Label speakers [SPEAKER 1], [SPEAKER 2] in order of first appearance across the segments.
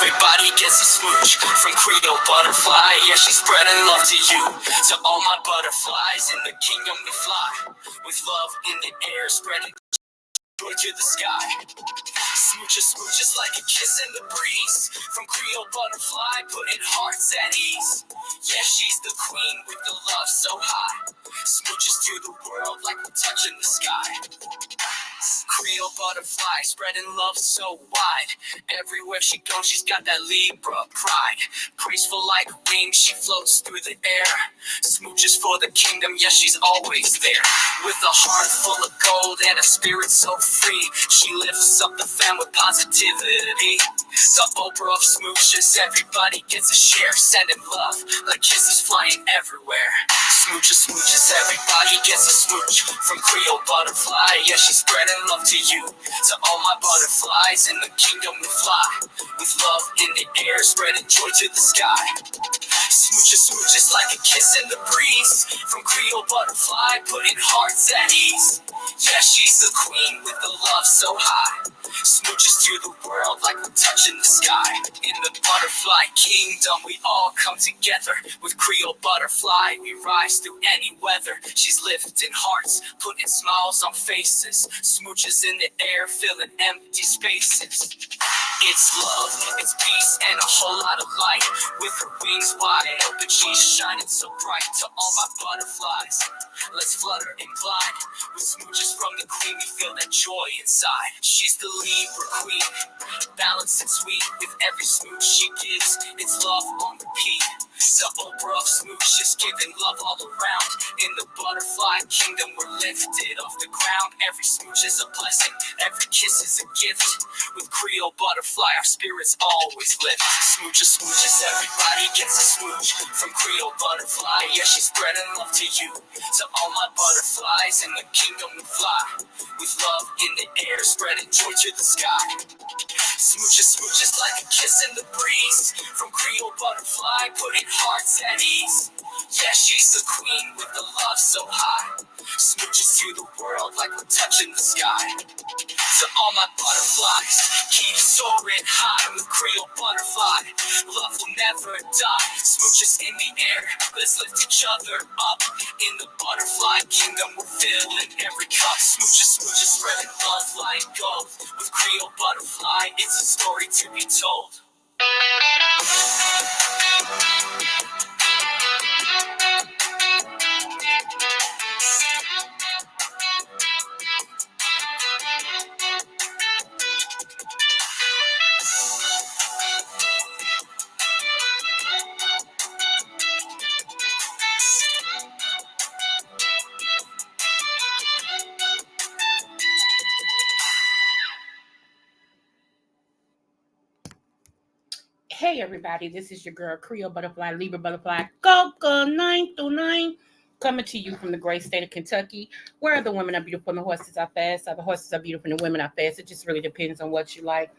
[SPEAKER 1] Everybody gets a smooch from Creole Butterfly. Yeah, she's spreading love to you. To all my butterflies in the kingdom we fly. With love in the air, spreading joy to the sky. Smooches, smooches like a kiss in the breeze. From Creole Butterfly, putting hearts at ease. Yeah, she's the queen with the love so high. Smooches to the world like we're touching the sky. Creole Butterfly, spreading love so wide. Everywhere she goes, she's got that Libra pride. Graceful like wings, she floats through the air. Smooches for the kingdom, yeah, she's always there. With a heart full of gold and a spirit so free, she lifts up the fam with positivity. The Oprah of smooches, everybody gets a share. Sending love like kisses flying everywhere. Smooches, smooches, everybody gets a smooch from Creole Butterfly. Yeah, she's spreading love to you. To all my butterflies in the kingdom we fly. With love in the air, spreading joy to the sky. Smooches, smooches like a kiss in the breeze. From Creole Butterfly, putting hearts at ease. Yeah, she's the queen with the love so high. Smooches to the world like we're touching the sky. In the butterfly kingdom, we all come together. With Creole Butterfly, we rise through any weather. She's lifting hearts, putting smiles on faces. Smooches in the air, filling empty spaces. It's love, it's peace, and a whole lot of light. With her wings wide open, she's shining so bright. To all my butterflies, let's flutter and glide. With smooches from the queen, we feel that joy inside. She's the Libra queen, balanced and sweet. With every smooch she gives, it's love on repeat. The Oprah of smooches, giving love all around. In the butterfly kingdom, we're lifted off the ground. Every smooch is a blessing, every kiss is a gift. With Creole Butterfly, our spirits always lift. Smooches, smooches, everybody gets a smooch from Creole Butterfly. Yeah, she's spreading love to you. To all my butterflies in the kingdom we fly. With love in the air, spreading joy to the sky. Smooches, smooches like a kiss in the breeze. From Creole Butterfly, putting hearts at ease. Yeah, she's the queen with the love so high. Smooches to the world like we're touching the sky. To all my butterflies, keep soaring high with Creole Butterfly. Love will never die. Smooches in the air, let's lift each other up. In the butterfly kingdom, we're filling every cup. Smooches, smooches, spreading love like gold. With Creole Butterfly, it's a story to be told.
[SPEAKER 2] Hey everybody, this is your girl Creole Butterfly, Libra Butterfly, Coco 929, coming to you from the great state of Kentucky, where the women are beautiful and the horses are fast. So the horses are beautiful and the women are fast. It just really depends on what you like.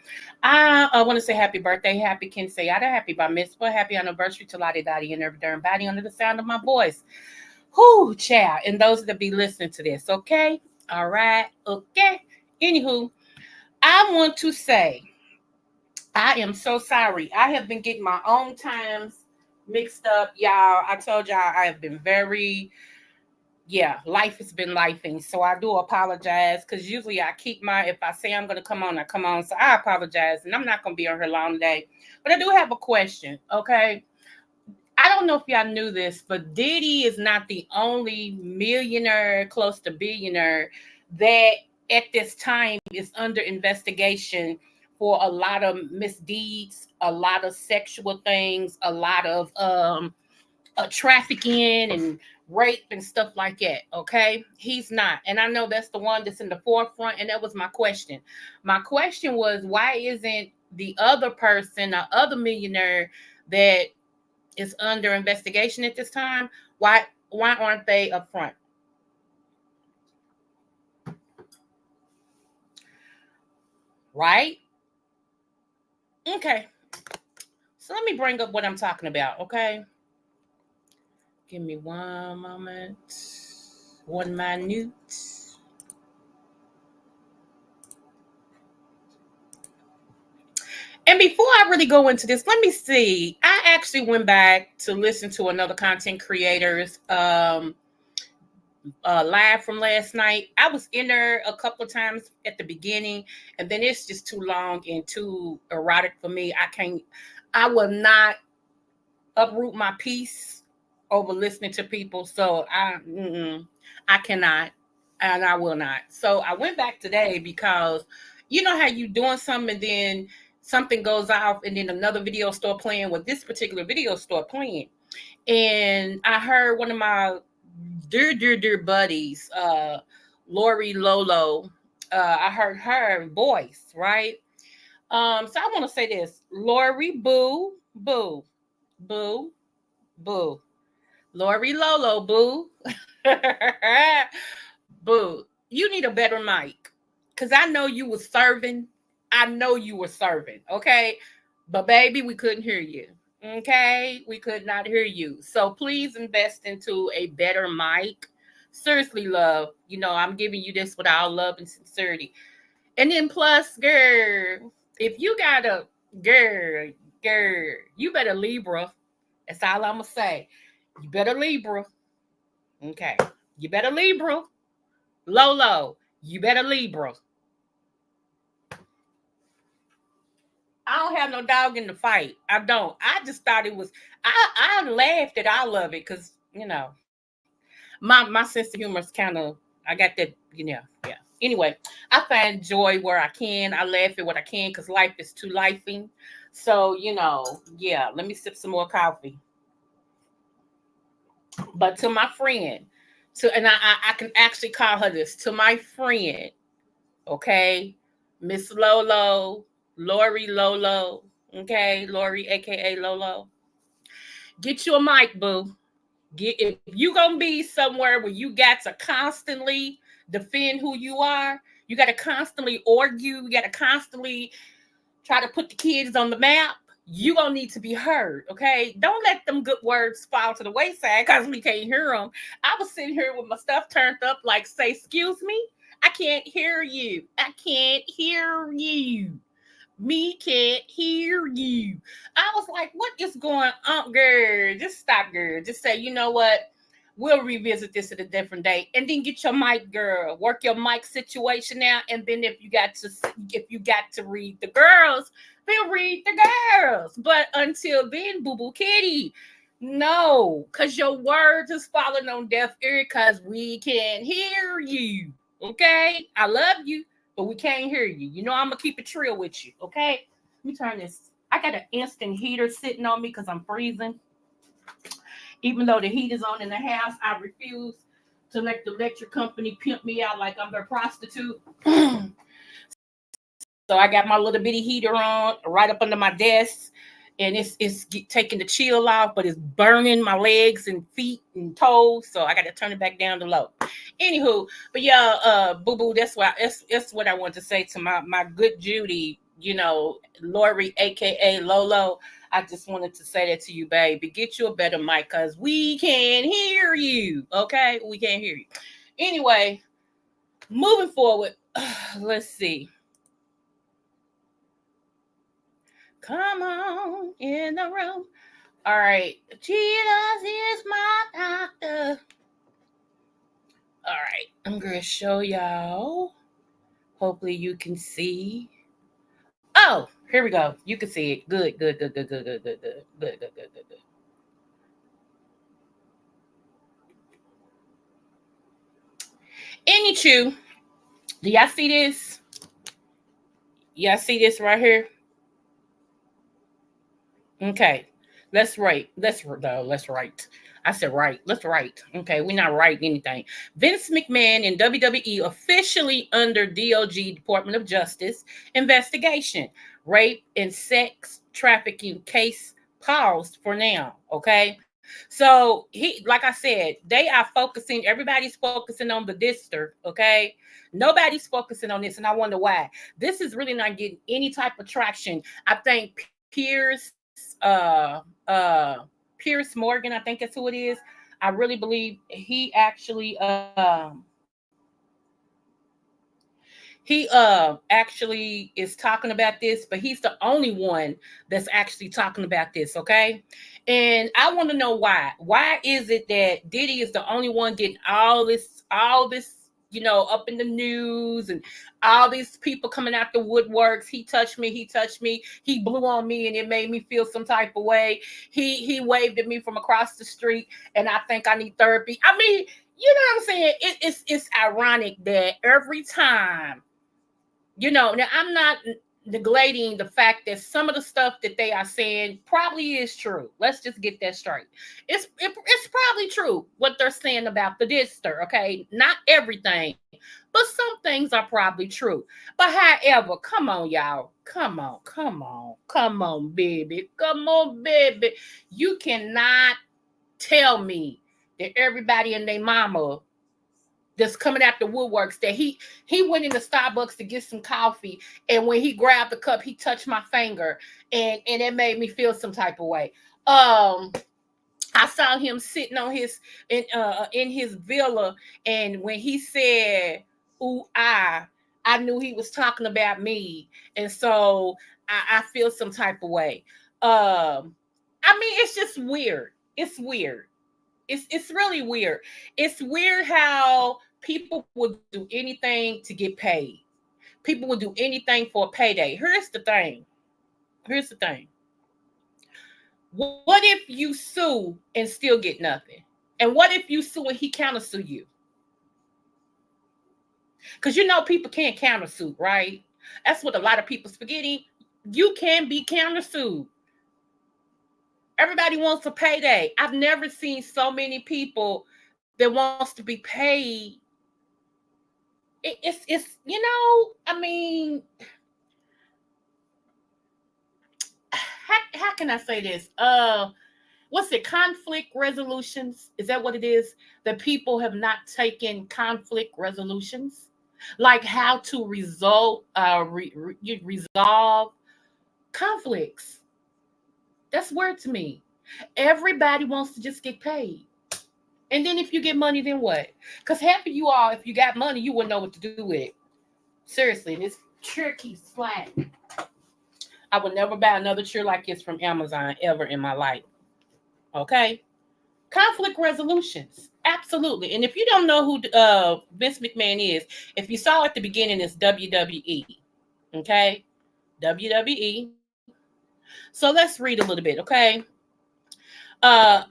[SPEAKER 2] I want to say happy birthday, happy quinceañera, happy bar mitzvah, happy anniversary to Lottie Dottie and every darn body under the sound of my voice. Whoo, child, and those that be listening to this, okay? All right, okay. Anywho, I want to say I am so sorry. I have been getting my own times mixed up, y'all. I told y'all I have been life has been lifing. So I do apologize because usually I keep if I say I'm going to come on, I come on. So I apologize. And I'm not going to be on here long today. But I do have a question, okay? I don't know if y'all knew this, but Diddy is not the only millionaire, close to billionaire, that at this time is under investigation for a lot of misdeeds, a lot of sexual things, a lot of trafficking and rape and stuff like that. Okay, he's not, and I know that's the one that's in the forefront. And that was my question. My question was, why isn't the other person, the other millionaire that is under investigation at this time? Why aren't they up front? Right? Okay. So let me bring up what I'm talking about, okay? Give me one moment. One minute. And before I really go into this, let me see. I actually went back to listen to another content creator's live from last night. I was in there a couple of times at the beginning, and then it's just too long and too erotic for me. I will not uproot my peace over listening to people. So I cannot, and I will not. So I went back today because you know how you doing something and then something goes off and then another video start playing. Well, this particular video start playing, and I heard one of my dear buddies, Lori Lolo. I heard her voice, right? So I want to say this, Lori, boo, boo. Lori Lolo, boo. Boo. You need a better mic. Cause I know you were serving. I know you were serving. Okay. But baby, we couldn't hear you. Okay. We could not hear you. So please invest into a better mic. Seriously, love. You know, I'm giving you this with all love and sincerity. And then plus, girl, if you got a girl, you better Libra. That's all I'm gonna say. You better Libra. Okay. You better Libra. Lolo, you better Libra. I don't have no dog in the fight. I don't. I just thought it was I laughed at all of it because, you know, my sense of humor is kind of I got that, yeah. Anyway, I find joy where I can. I laugh at what I can because life is too lifing. So, yeah, let me sip some more coffee. But to my friend, and I can actually call her this, to my friend, okay, Miss Lolo, Lori Lolo, okay, Lori, aka Lolo, get you a mic, boo. Get if you gonna be somewhere where you got to constantly defend who you are, you got to constantly argue, you got to constantly try to put the kids on the map. You gonna need to be heard, okay? Don't let them good words fall to the wayside because we can't hear them. I was sitting here with my stuff turned up, like, say, excuse me, I can't hear you. I can't hear you. Me can't hear you. I was like, what is going on, girl? Just stop, girl. Just say, you know what? We'll revisit this at a different day, and then get your mic, girl. Work your mic situation out, and then if you got to read the girls, then read the girls. But until then, boo boo kitty, no, cause your words is falling on deaf ear, cause we can't hear you. Okay, I love you, but we can't hear you. You know I'm gonna keep it real with you. Okay, let me turn this. I got an instant heater sitting on me because I'm freezing. Even though the heat is on in the house, I refuse to let the electric company pimp me out like I'm their prostitute. So I got my little bitty heater on right up under my desk, and it's taking the chill off, but it's burning my legs and feet and toes. So I got to turn it back down to low. Anywho, but yeah, boo boo, that's what I want to say to my good Judy. Lori, aka Lolo. I just wanted to say that to you, baby. Get you a better mic, cause we can't hear you. Okay, we can't hear you. Anyway, moving forward, let's see. Come on in the room. All right. Jesus is my doctor. All right. I'm going to show y'all. Hopefully you can see. Oh, here we go. You can see it. Good, good, good, good, good, good, good, good, good, good, good, good. Any chew. Do y'all see this? Y'all see this right here? Okay. Let's write. Let's write. I said right. Let's write. Okay, we're not writing anything. Vince McMahon and WWE officially under DOJ, Department of Justice investigation. Rape and sex trafficking case paused for now. Okay. So like I said, they are focusing, everybody's focusing on the district, okay? Nobody's focusing on this, and I wonder why. This is really not getting any type of traction. I think Pierce Morgan, I think that's who it is. I really believe he actually He actually is talking about this, but he's the only one that's actually talking about this, okay? And I want to know why. Why is it that Diddy is the only one getting all this, up in the news, and all these people coming out the woodworks? He touched me, he blew on me, and it made me feel some type of way. He waved at me from across the street, and I think I need therapy. I mean, you know what I'm saying? It's ironic that every time, now I'm not neglecting the fact that some of the stuff that they are saying probably is true. Let's just get that straight. It's probably true what they're saying about the dister, okay? Not everything, but some things are probably true. But however, come on, y'all. Come on, baby. Come on, baby. You cannot tell me that everybody and their mama that's coming out the woodworks that he went into Starbucks to get some coffee, and when he grabbed the cup he touched my finger, and it made me feel some type of way. I saw him sitting on his in his villa, and when he said ooh I knew he was talking about me, and so I feel some type of way. I mean, it's just weird. It's weird. It's really weird. It's weird how people will do anything to get paid. People will do anything for a payday. Here's the thing. What if you sue and still get nothing? And what if you sue and he countersue you? Because people can't countersue, right? That's what a lot of people's forgetting. You can be countersued. Everybody wants a payday. I've never seen so many people that wants to be paid. I mean, how can I say this? What's it? Conflict resolutions? Is that what it is? That people have not taken conflict resolutions, like how to resolve conflicts. That's weird to me. Everybody wants to just get paid. And then if you get money, then what? Because half of you all, if you got money, you wouldn't know what to do with it. Seriously, this chair keeps sliding. I would never buy another chair like this from Amazon ever in my life. Okay? Conflict resolutions. Absolutely. And if you don't know who Vince McMahon is, if you saw at the beginning, it's WWE. Okay? WWE. So let's read a little bit, okay? Uh,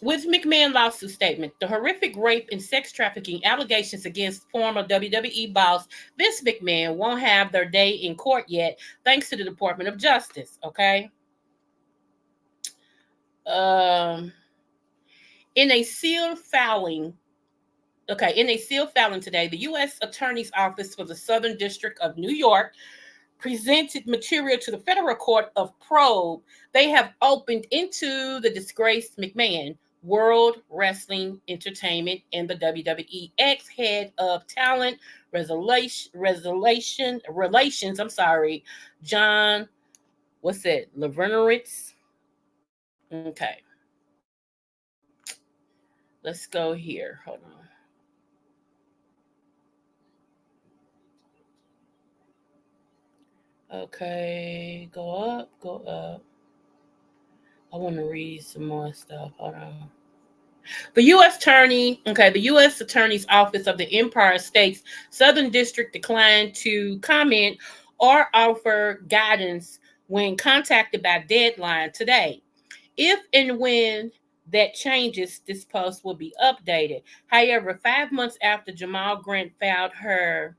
[SPEAKER 2] With McMahon lawsuit statement, the horrific rape and sex trafficking allegations against former WWE boss Vince McMahon won't have their day in court yet, thanks to the Department of Justice. Okay. Um, in a sealed filing, today, the U.S. Attorney's Office for the Southern District of New York presented material to the federal court of probe they have opened into the disgraced McMahon, World Wrestling Entertainment, and the WWE ex-head of talent relations. John. What's it? Lavernovitz. Okay. Let's go here. Hold on. Okay, go up, go up. I want to read some more stuff. Hold on. The U.S. Attorney's Office of the Empire State's Southern District declined to comment or offer guidance when contacted by Deadline today. If and when that changes, this post will be updated. However, 5 months after Jamel Grant filed her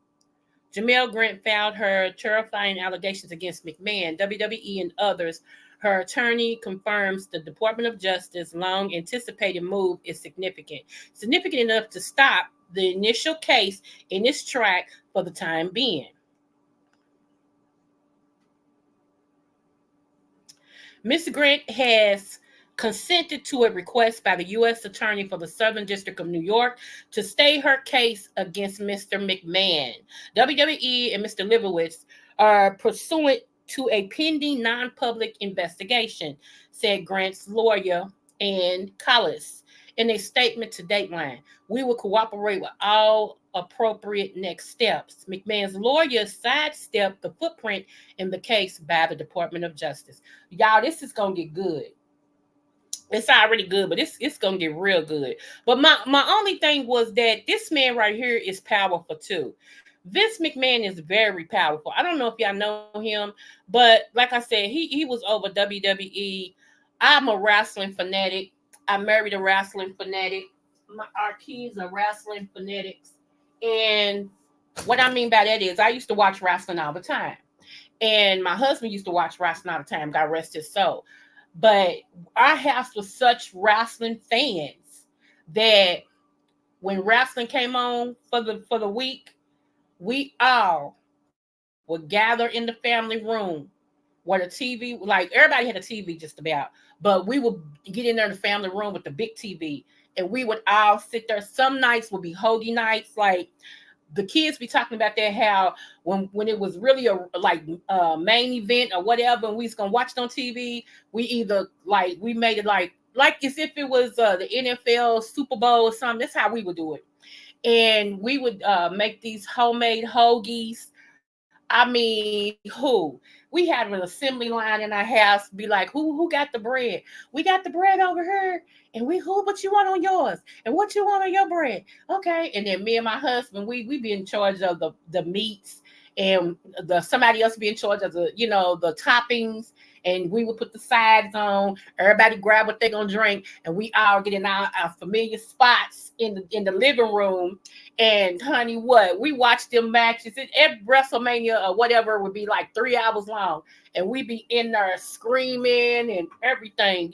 [SPEAKER 2] terrifying allegations against McMahon, WWE, and others, her attorney confirms the Department of Justice long anticipated move is significant enough to stop the initial case in its track for the time being. Ms. Grant has consented to a request by the U.S. Attorney for the Southern District of New York to stay her case against Mr. McMahon. WWE and Mr. Leibowitz are pursuant to a pending non-public investigation, said Grant's lawyer, Ann Collis, In a statement to Dateline, we will cooperate with all appropriate next steps. McMahon's lawyer sidestepped the footprint in the case by the Department of Justice. Y'all, this is gonna get good. It's already good, but it's gonna get real good. But my only thing was that this man right here is powerful too. Vince McMahon is very powerful. I don't know if y'all know him, but like I said, he was over WWE. I'm a wrestling fanatic. I married a wrestling fanatic. Our kids are wrestling fanatics, and what I mean by that is I used to watch wrestling all the time. And my husband used to watch wrestling all the time. God rest his soul. But our house was such wrestling fans that when wrestling came on for the week, we all would gather in the family room where the TV, like everybody had a TV just about, but we would get in there in the family room with the big TV, and we would all sit there. Some nights would be hoagie nights, like the kids be talking about that, how when it was really a like main event or whatever, and we was gonna watch it on TV, we either like we made it like as if it was the NFL Super Bowl or something. That's how we would do it, and we would make these homemade hoagies. I mean, who? We had an assembly line in our house. Be like, who got the bread? We got the bread over here, and we who? What you want on yours? And what you want on your bread? Okay. And then me and my husband, we be in charge of the meats, and the somebody else be in charge of the toppings. And we would put the sides on. Everybody grab what they gonna drink, and we all get in our familiar spots in the living room. And honey, what we watched them matches. Every WrestleMania or whatever would be like 3 hours long, and we be in there screaming and everything.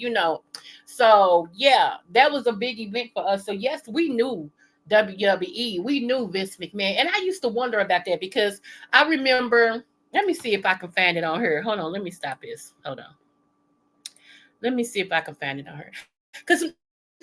[SPEAKER 2] So yeah, that was a big event for us. So yes, we knew WWE. We knew Vince McMahon, and I used to wonder about that because I remember. Let me see if I can find it on here. Hold on, let me stop this. Hold on. Let me see if I can find it on her. Because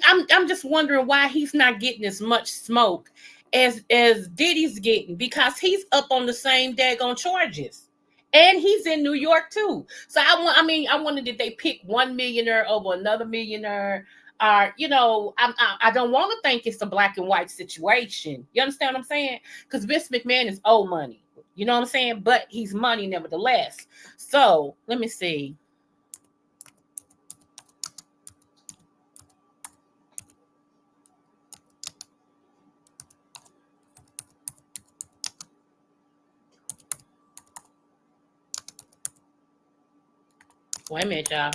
[SPEAKER 2] I'm just wondering why he's not getting as much smoke as Diddy's getting, because he's up on the same daggone charges. And he's in New York too. So I wondered, did they pick one millionaire over another millionaire? I don't want to think it's a black and white situation. You understand what I'm saying? Because Vince McMahon is old money. You know what I'm saying? But he's money nevertheless. So let me see. Wait a minute, y'all.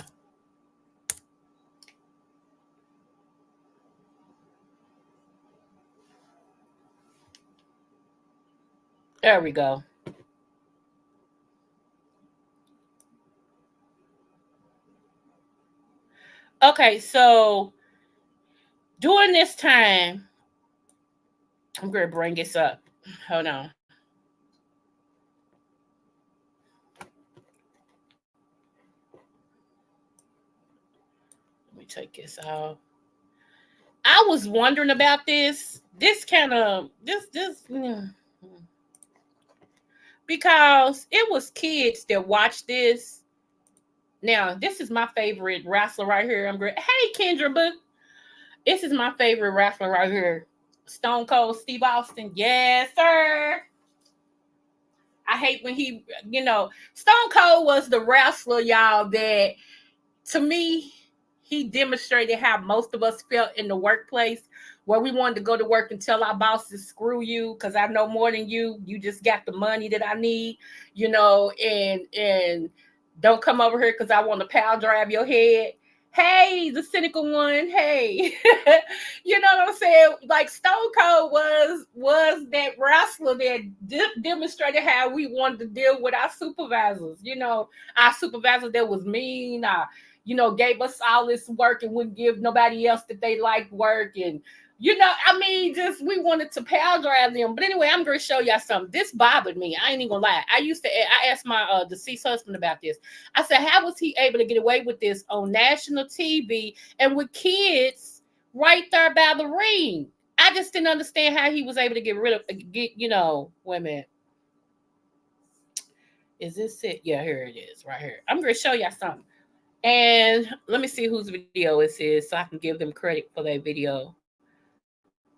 [SPEAKER 2] There we go. Okay, so during this time, I'm going to bring this up. Hold on. Let me take this off. I was wondering about this. This kind of because it was kids that watched this. Now, this is my favorite wrestler right here. I'm great. Hey, Kendra, but this is my favorite wrestler right here. Stone Cold Steve Austin. Yes, sir. I hate when Stone Cold was the wrestler, y'all, that to me, he demonstrated how most of us felt in the workplace, where we wanted to go to work and tell our bosses, screw you, because I know more than you. You just got the money that I need, and don't come over here because I want to power drive your head. Hey, the cynical one. Hey, you know what I'm saying? Like Stone Cold was that wrestler that demonstrated how we wanted to deal with our supervisors. Our supervisors that was mean. Gave us all this work and wouldn't give nobody else that they liked work. And, just we wanted to power drive them. But anyway, I'm going to show y'all something. This bothered me. I ain't even going to lie. I asked my deceased husband about this. I said, how was he able to get away with this on national TV and with kids right there by the ring? I just didn't understand how he was able to wait a minute. Is this it? Yeah, here it is right here. I'm going to show y'all something. And let me see whose video it is so I can give them credit for that video.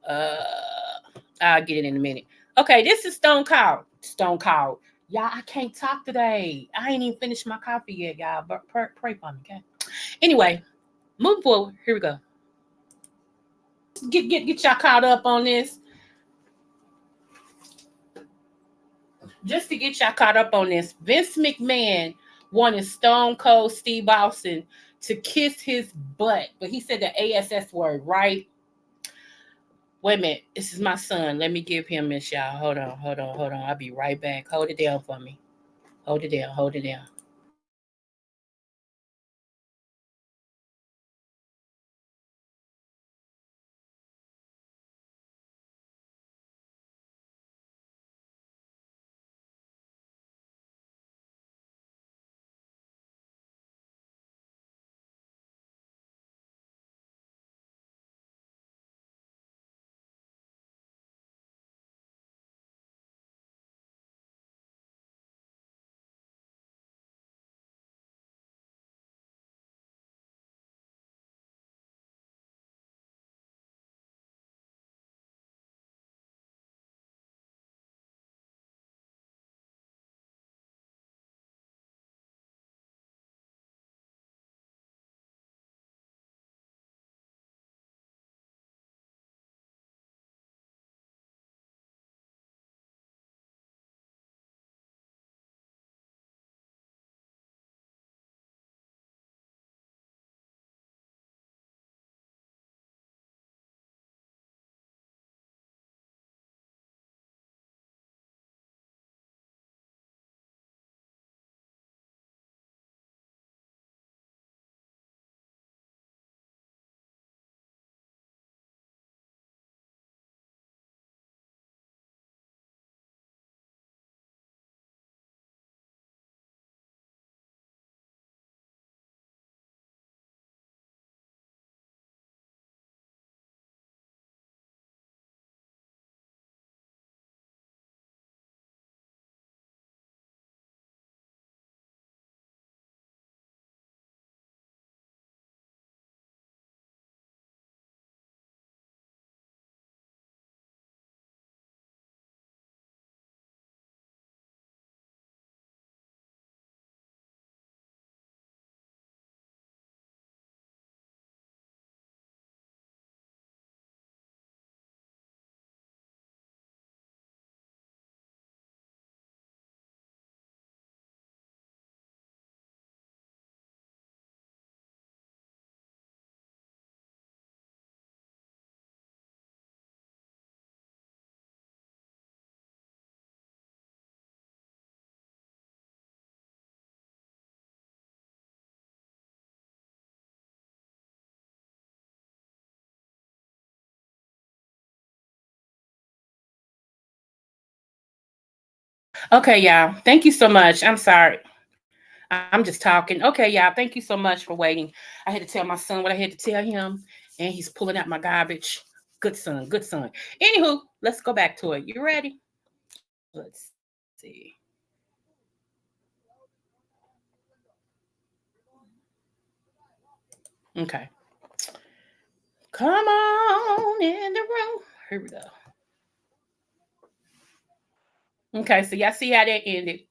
[SPEAKER 2] I'll get it in a minute. Okay, this is Stone Cold. Stone Cold. Y'all, I can't talk today. I ain't even finished my coffee yet, y'all. But pray for me, okay? Anyway, moving forward. Here we go. Get y'all caught up on this. Just to get y'all caught up on this, Vince McMahon wanted Stone Cold Steve Austin to kiss his butt, but he said the ASS word, right? Wait a minute. This is my son. Let me give him this, y'all. Hold on. I'll be right back. Hold it down for me. Hold it down. Okay, y'all. Thank you so much. I'm sorry. I'm just talking. Okay, y'all. Thank you so much for waiting. I had to tell my son what I had to tell him, and he's pulling out my garbage. Good son, good son. Anywho, let's go back to it. You ready? Let's see. Okay. Come on in the room. Here we go. Okay, so y'all see how that ended.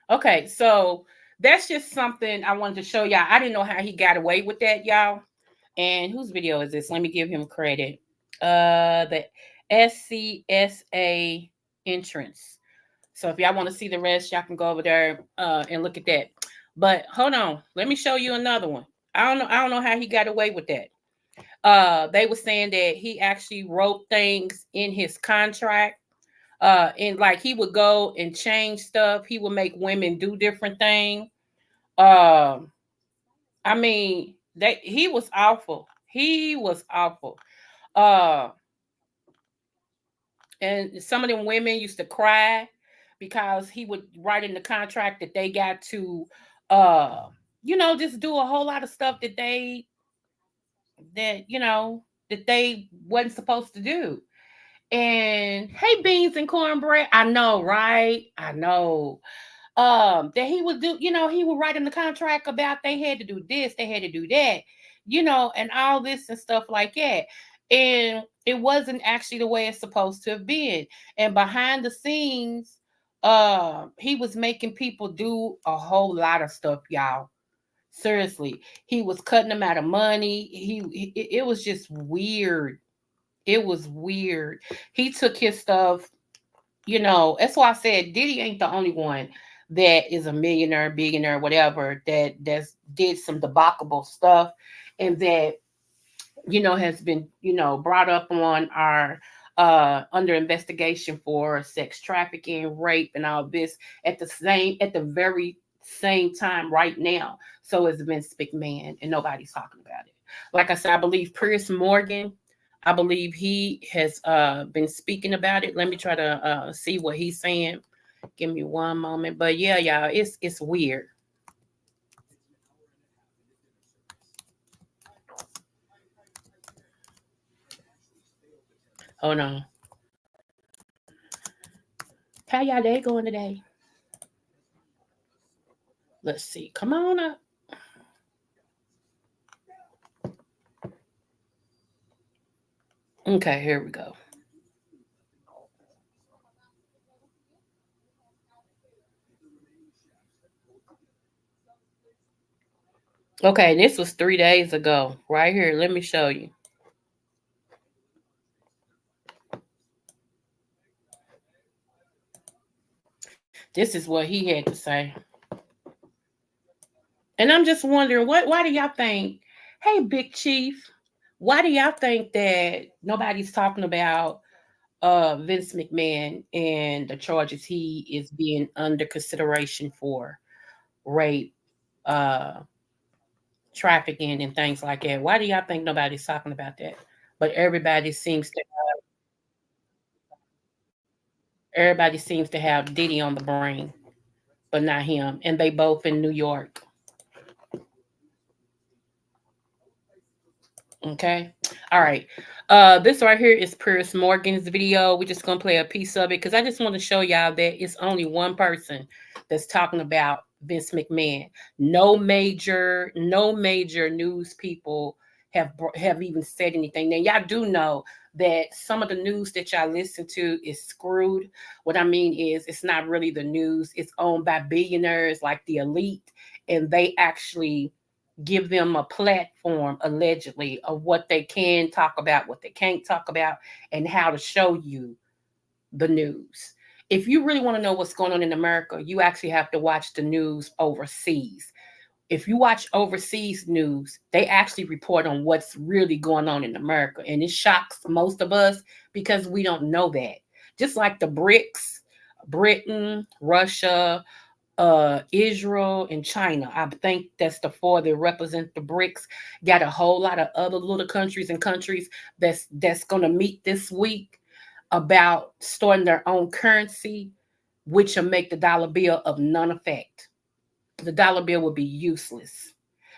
[SPEAKER 2] Okay, so that's just something I wanted to show y'all. I didn't know how he got away with that, y'all. And whose video is this? Let me give him credit. The SCSA entrance. So if y'all want to see the rest, y'all can go over there and look at that. But hold on, let me show you another one. I don't know how he got away with that. They were saying that he actually wrote things in his contract. And like he would go and change stuff. He would make women do different things. Um, I mean, that he was awful. He was awful. Uh, and some of them women used to cry because he would write in the contract that they got to, uh, just do a whole lot of stuff that they wasn't supposed to do. And hey, beans and cornbread. I know, right? I know. that he would do, he would write in the contract about they had to do this, they had to do that, and all this and stuff like that. And it wasn't actually the way it's supposed to have been. And behind the scenes, he was making people do a whole lot of stuff, y'all. Seriously, he was cutting them out of money. It was just weird. It was weird. He took his stuff, that's why I said Diddy ain't the only one that is a millionaire, billionaire, whatever, that's did some debauchable stuff and that, has been, brought up on our under investigation for sex trafficking, rape, and all this at the very same time right now. So it's Vince McMahon, and nobody's talking about it. Like I said, I believe Piers Morgan, I believe he has been speaking about it. Let me try to see what he's saying. Give me one moment. But yeah, y'all, it's weird. Hold on. How y'all day going today? Let's see. Come on up. Okay, here we go. Okay, this was 3 days ago. Right here. Let me show you. This is what he had to say. And I'm just wondering, why do y'all think, hey, Big Chief, why do y'all think that nobody's talking about Vince McMahon and the charges he is being under consideration for rape, uh, trafficking, and things like that? Why do y'all think nobody's talking about that? But everybody seems to have Diddy on the brain, but not him. And they both in New York. Okay. All right. This right here is Piers Morgan's video. We're just gonna play a piece of it because I just want to show y'all that it's only one person that's talking about Vince McMahon. No major news people have even said anything. Now y'all do know that some of the news that y'all listen to is screwed. What I mean is it's not really the news. It's owned by billionaires like the elite, and they actually give them a platform allegedly of what they can talk about, what they can't talk about, and how to show you the news. If you really want to know what's going on in America, you actually have to watch the news overseas. If you watch overseas news, they actually report on what's really going on in America. And it shocks most of us because we don't know that. Just like the BRICS, Britain, Russia, Israel, and China. I think that's the four that represent the BRICS. Got a whole lot of other little countries that's gonna meet this week about starting their own currency, which will make the dollar bill of none effect. The dollar bill will be useless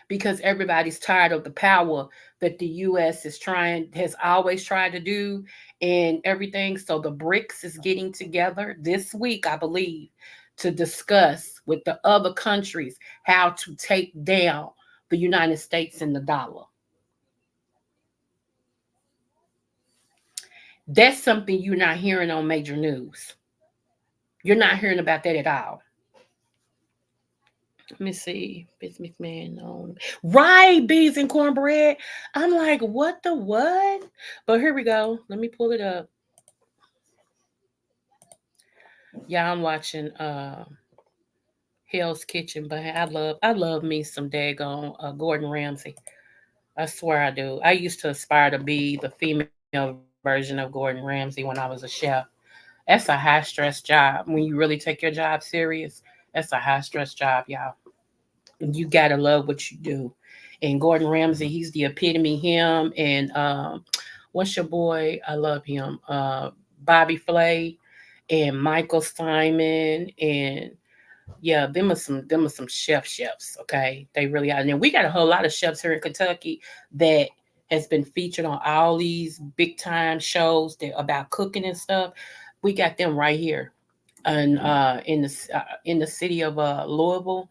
[SPEAKER 2] because everybody's tired of the power that the US has always tried to do and everything. So the BRICS is getting together this week, I believe, to discuss with the other countries how to take down the United States and the dollar. That's something you're not hearing on major news. You're not hearing about that at all. Let me see. Vince McMahon on right beans and cornbread. I'm like, what the what? But here we go. Let me pull it up. Yeah, I'm watching Hell's Kitchen, but I love me some daggone Gordon Ramsay. I swear I do. I used to aspire to be the female version of Gordon Ramsay when I was a chef. That's a high stress job. When you really take your job serious, that's a high stress job, y'all. You gotta love what you do. And Gordon Ramsay, he's the epitome. Him and what's your boy? I love him. Bobby Flay and Michael Simon and yeah, them are some chefs. Okay, they really are. And then we got a whole lot of chefs here in Kentucky that has been featured on all these big time shows that about cooking and stuff. We got them right here. and in the city of Louisville,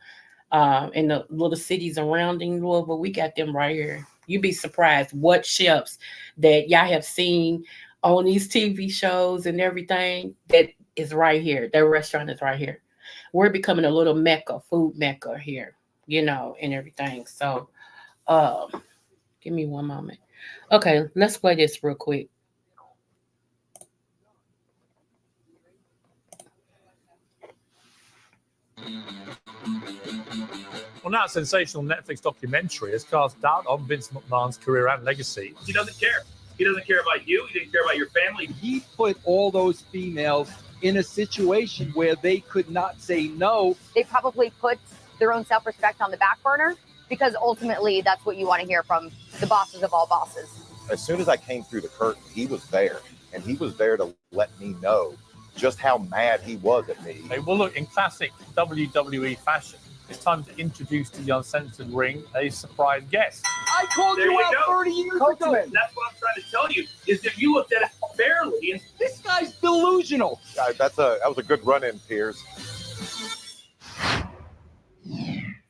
[SPEAKER 2] in the little cities surrounding Louisville. We got them right here. You'd be surprised what chefs that y'all have seen on these TV shows and everything that is right here. Their restaurant is right here. We're becoming a little mecca, food mecca here, and everything. So, uh, give me one moment. Okay, let's play this real quick.
[SPEAKER 3] Well, now a sensational Netflix documentary has cast doubt on Vince McMahon's career and legacy.
[SPEAKER 4] He doesn't care. He doesn't care about you. He didn't care about your family.
[SPEAKER 5] He put all those females in a situation where they could not say no.
[SPEAKER 6] They probably put their own self-respect on the back burner because ultimately that's what you want to hear from the bosses of all bosses.
[SPEAKER 7] As soon as I came through the curtain, he was there, and he was there to let me know just how mad he was at me.
[SPEAKER 3] Hey, well, look, in classic WWE fashion, it's time to introduce to the uncensored ring a surprise guest.
[SPEAKER 5] I called you out 30 years ago.
[SPEAKER 4] That's what I'm trying to tell you, is if you looked at it fairly. And
[SPEAKER 5] this guy's delusional.
[SPEAKER 7] That was a good run-in, Piers.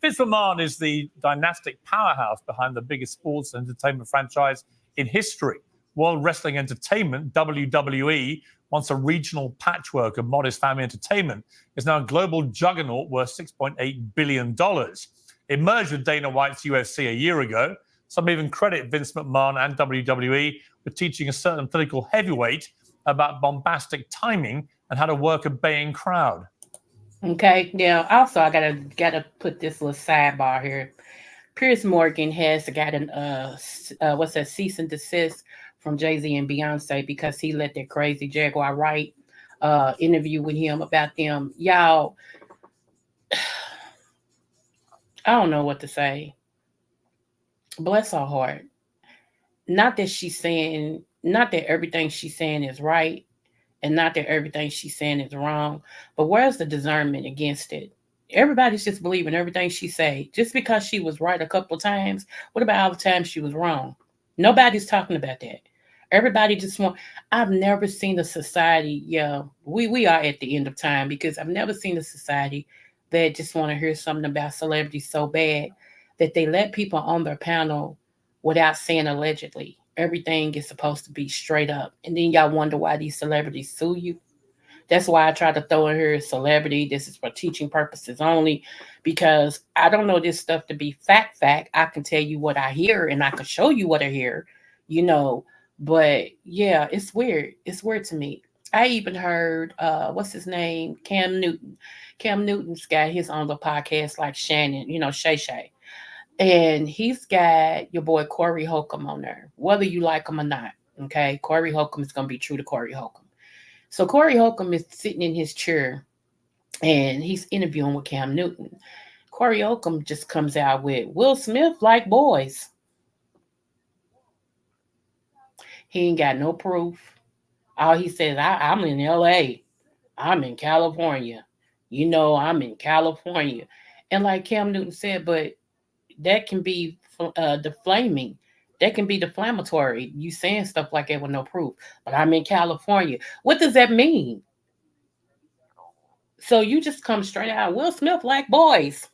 [SPEAKER 3] Vince McMahon is the dynastic powerhouse behind the biggest sports and entertainment franchise in history. World Wrestling Entertainment, WWE, once a regional patchwork of modest family entertainment, is now a global juggernaut worth $6.8 billion. It merged with Dana White's UFC a year ago. Some even credit Vince McMahon and WWE with teaching a certain political heavyweight about bombastic timing and how to work a baying crowd.
[SPEAKER 2] Okay, now also I gotta put this little sidebar here. Piers Morgan has gotten cease and desist from Jay-Z and Beyonce because he let that crazy Jaguar Wright interview with him about them. Y'all, I don't know what to say. Bless her heart. Not that everything she's saying is right, and not that everything she's saying is wrong, but where's the discernment against it? Everybody's just believing everything she say. Just because she was right a couple of times, what about all the times she was wrong? Nobody's talking about that. Everybody just I've never seen a society, we are at the end of time, because I've never seen a society that just want to hear something about celebrities so bad that they let people on their panel without saying allegedly. Everything is supposed to be straight up. And then y'all wonder why these celebrities sue you. That's why I try to throw in here celebrity. This is for teaching purposes only, because I don't know this stuff to be fact. I can tell you what I hear and I can show you what I hear, But yeah, it's weird. It's weird to me. I even heard, what's his name? Cam Newton. Cam Newton's got his own little podcast like Shannon, Shay Shay. And he's got your boy Corey Holcomb on there, whether you like him or not. Okay, Corey Holcomb is going to be true to Corey Holcomb. So Corey Holcomb is sitting in his chair and he's interviewing with Cam Newton. Corey Holcomb just comes out with Will Smith like boys. He ain't got no proof. All he says, I'm in LA. I'm in California. I'm in California. And like Cam Newton said, but that can be deflaming. That can be deflammatory. You saying stuff like that with no proof. But I'm in California. What does that mean? So you just come straight out. Will Smith like boys.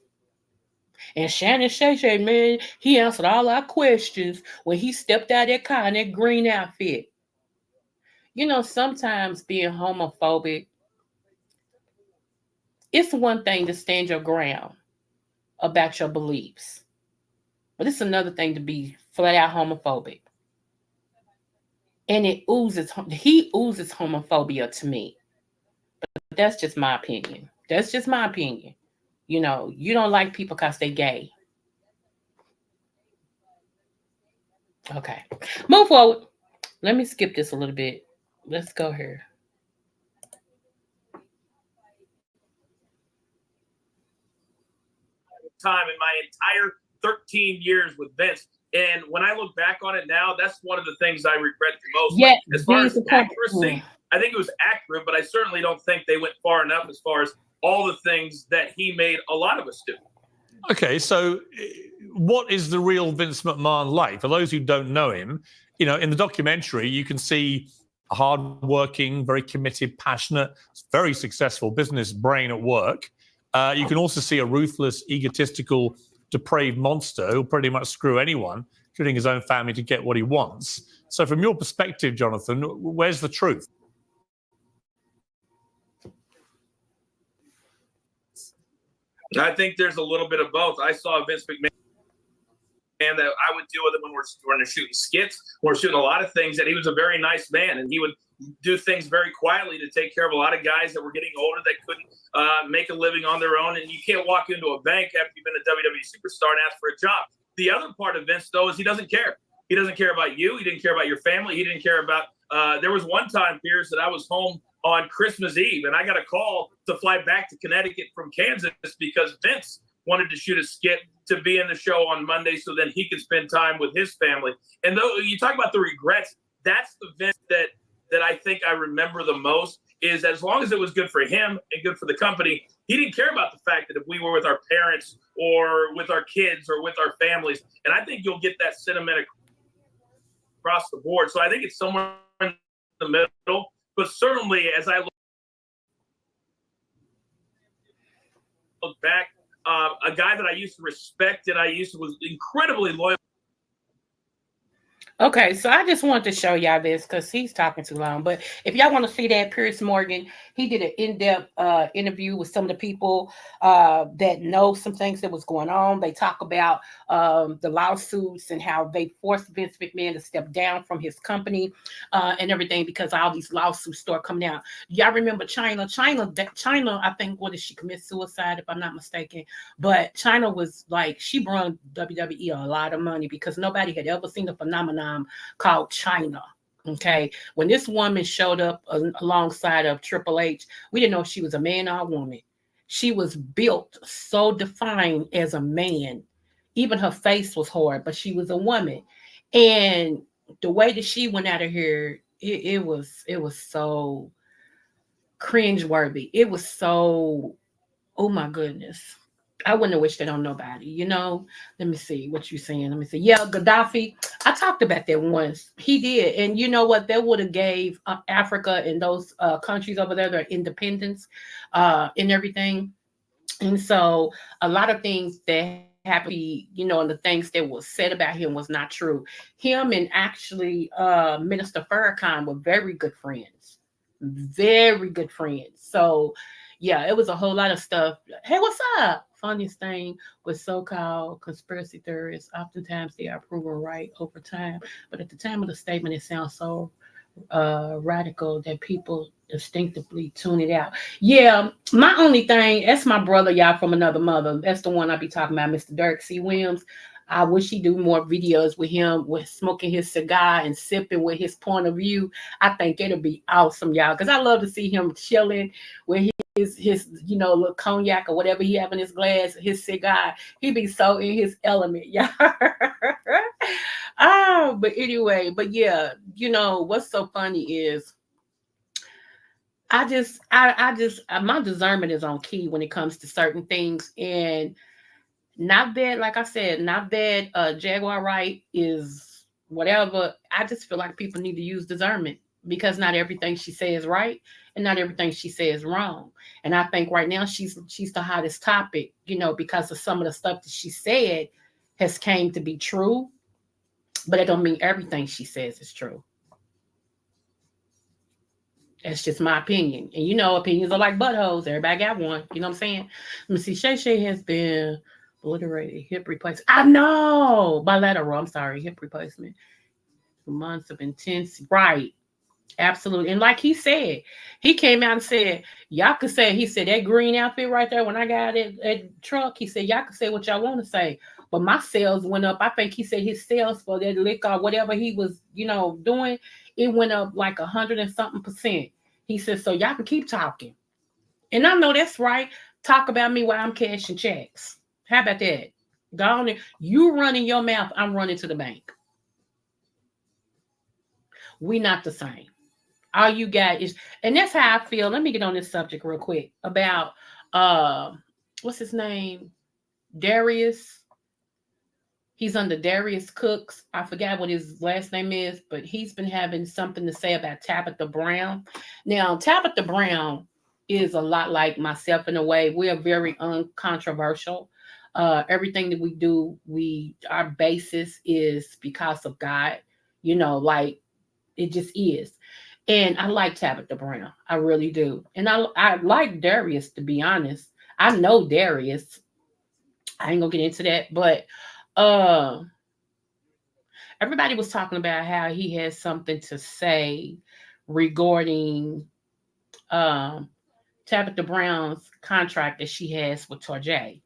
[SPEAKER 2] And Shannon Shay, man, he answered all our questions when he stepped out of that car in that green outfit. Sometimes being homophobic, it's one thing to stand your ground about your beliefs. But it's another thing to be flat out homophobic. And he oozes homophobia to me. But that's just my opinion. You don't like people because they gay. Okay. Move forward. Let me skip this a little bit. Let's go here.
[SPEAKER 4] Time in my entire 13 years with Vince. And when I look back on it now, that's one of the things I regret the most.
[SPEAKER 2] Yeah,
[SPEAKER 4] as far as accuracy, I think it was accurate, but I certainly don't think they went far enough as far as all the things that he made a lot of us do.
[SPEAKER 3] Okay, so what is the real Vince McMahon like? For those who don't know him, in the documentary, you can see hardworking, very committed, passionate, very successful business brain at work. You can also see a ruthless, egotistical, depraved monster who'll pretty much screw anyone, including his own family, to get what he wants. So from your perspective, Jonathan, where's the truth?
[SPEAKER 4] I think there's a little bit of both. I saw Vince McMahon that I would deal with him when we're shooting skits. We're shooting a lot of things, and he was a very nice man, and he would do things very quietly to take care of a lot of guys that were getting older that couldn't make a living on their own. And you can't walk into a bank after you've been a WWE superstar and ask for a job. The other part of Vince, though, is he doesn't care. He doesn't care about you. He didn't care about your family. He didn't care about there was one time, Piers, that I was home on Christmas Eve, and I got a call to fly back to Connecticut from Kansas because Vince wanted to shoot a skit to be in the show on Monday so then he could spend time with his family. And though you talk about the regrets, that's the Vince that I think I remember the most, is as long as it was good for him and good for the company, he didn't care about the fact that if we were with our parents or with our kids or with our families. And I think you'll get that sentiment across the board. So I think it's somewhere in the middle. But certainly, as I look back, a guy that I used to respect and was incredibly loyal.
[SPEAKER 2] Okay, so I just wanted to show y'all this because he's talking too long. But if y'all want to see that, Piers Morgan, he did an in-depth interview with some of the people that know some things that was going on. They talk about the lawsuits and how they forced Vince McMahon to step down from his company and everything because all these lawsuits start coming out. Y'all remember China? China, I think, what did she commit suicide, if I'm not mistaken? But China was like, she brought WWE a lot of money because nobody had ever seen a phenomenon called China. Okay, when this woman showed up alongside of Triple H, we didn't know if she was a man or a woman. She was built so defined as a man. Even her face was hard, but she was a woman. And the way that she went out of here, it was so cringeworthy. It was so, oh my goodness. I wouldn't have wished it on nobody, you know. Let me see what you're saying. Let me see. Yeah, Gaddafi. I talked about that once. He did, and you know what? That would have gave Africa and those countries over there their independence and everything. And so, a lot of things that happened, you know, and the things that was said about him was not true. Him and actually Minister Farrakhan were very good friends, very good friends. So, yeah, it was a whole lot of stuff. Hey, what's up? Funniest thing with so-called conspiracy theorists, oftentimes they are proven right over time. But at the time of the statement, it sounds so radical that people instinctively tune it out. Yeah, my only thing, that's my brother, y'all, from another mother. That's the one I be talking about, Mr. Dirk C. Williams. I wish he'd do more videos with him, with smoking his cigar and sipping with his point of view. I think it'll be awesome, y'all, because I love to see him chilling with his you know, little cognac or whatever he have in his glass, his cigar. He be so in his element, y'all. But anyway, but yeah, you know what's so funny is I just my discernment is on key when it comes to certain things. And not that, like I said, not that Jaguar Wright is whatever. I just feel like people need to use discernment because not everything she says is right and not everything she says is wrong. And I think right now she's the hottest topic, you know, because of some of the stuff that she said has came to be true, but it don't mean everything she says is true. That's just my opinion. And you know, opinions are like buttholes. Everybody got one. You know what I'm saying? Let me see. Shay Shay has been obliterated. Hip replacement. I know. Bilateral. I'm sorry. Hip replacement. Months of intense. Right. Absolutely. And like he said, he came out and said, y'all could say, he said, that green outfit right there, when I got it at truck, he said, y'all could say what y'all want to say. But my sales went up. I think he said his sales for that liquor, whatever he was, you know, doing, it went up like 100 and something %. He said, so y'all can keep talking. And I know that's right. Talk about me while I'm cashing checks. How about that? Go on there. You running your mouth, I'm running to the bank. We not the same. All you got is, and that's how I feel. Let me get on this subject real quick about what's his name? Darius. He's under Darius Cooks. I forgot what his last name is, but he's been having something to say about Tabitha Brown. Now, Tabitha Brown is a lot like myself in a way. We are very uncontroversial. Everything that we do, our basis is because of God. You know, like it just is. And I like Tabitha Brown. I really do. And I like Darius, to be honest. I know Darius. I ain't gonna get into that, but uh everybody was talking about how he has something to say regarding um Tabitha Brown's contract that she has with Tarjay,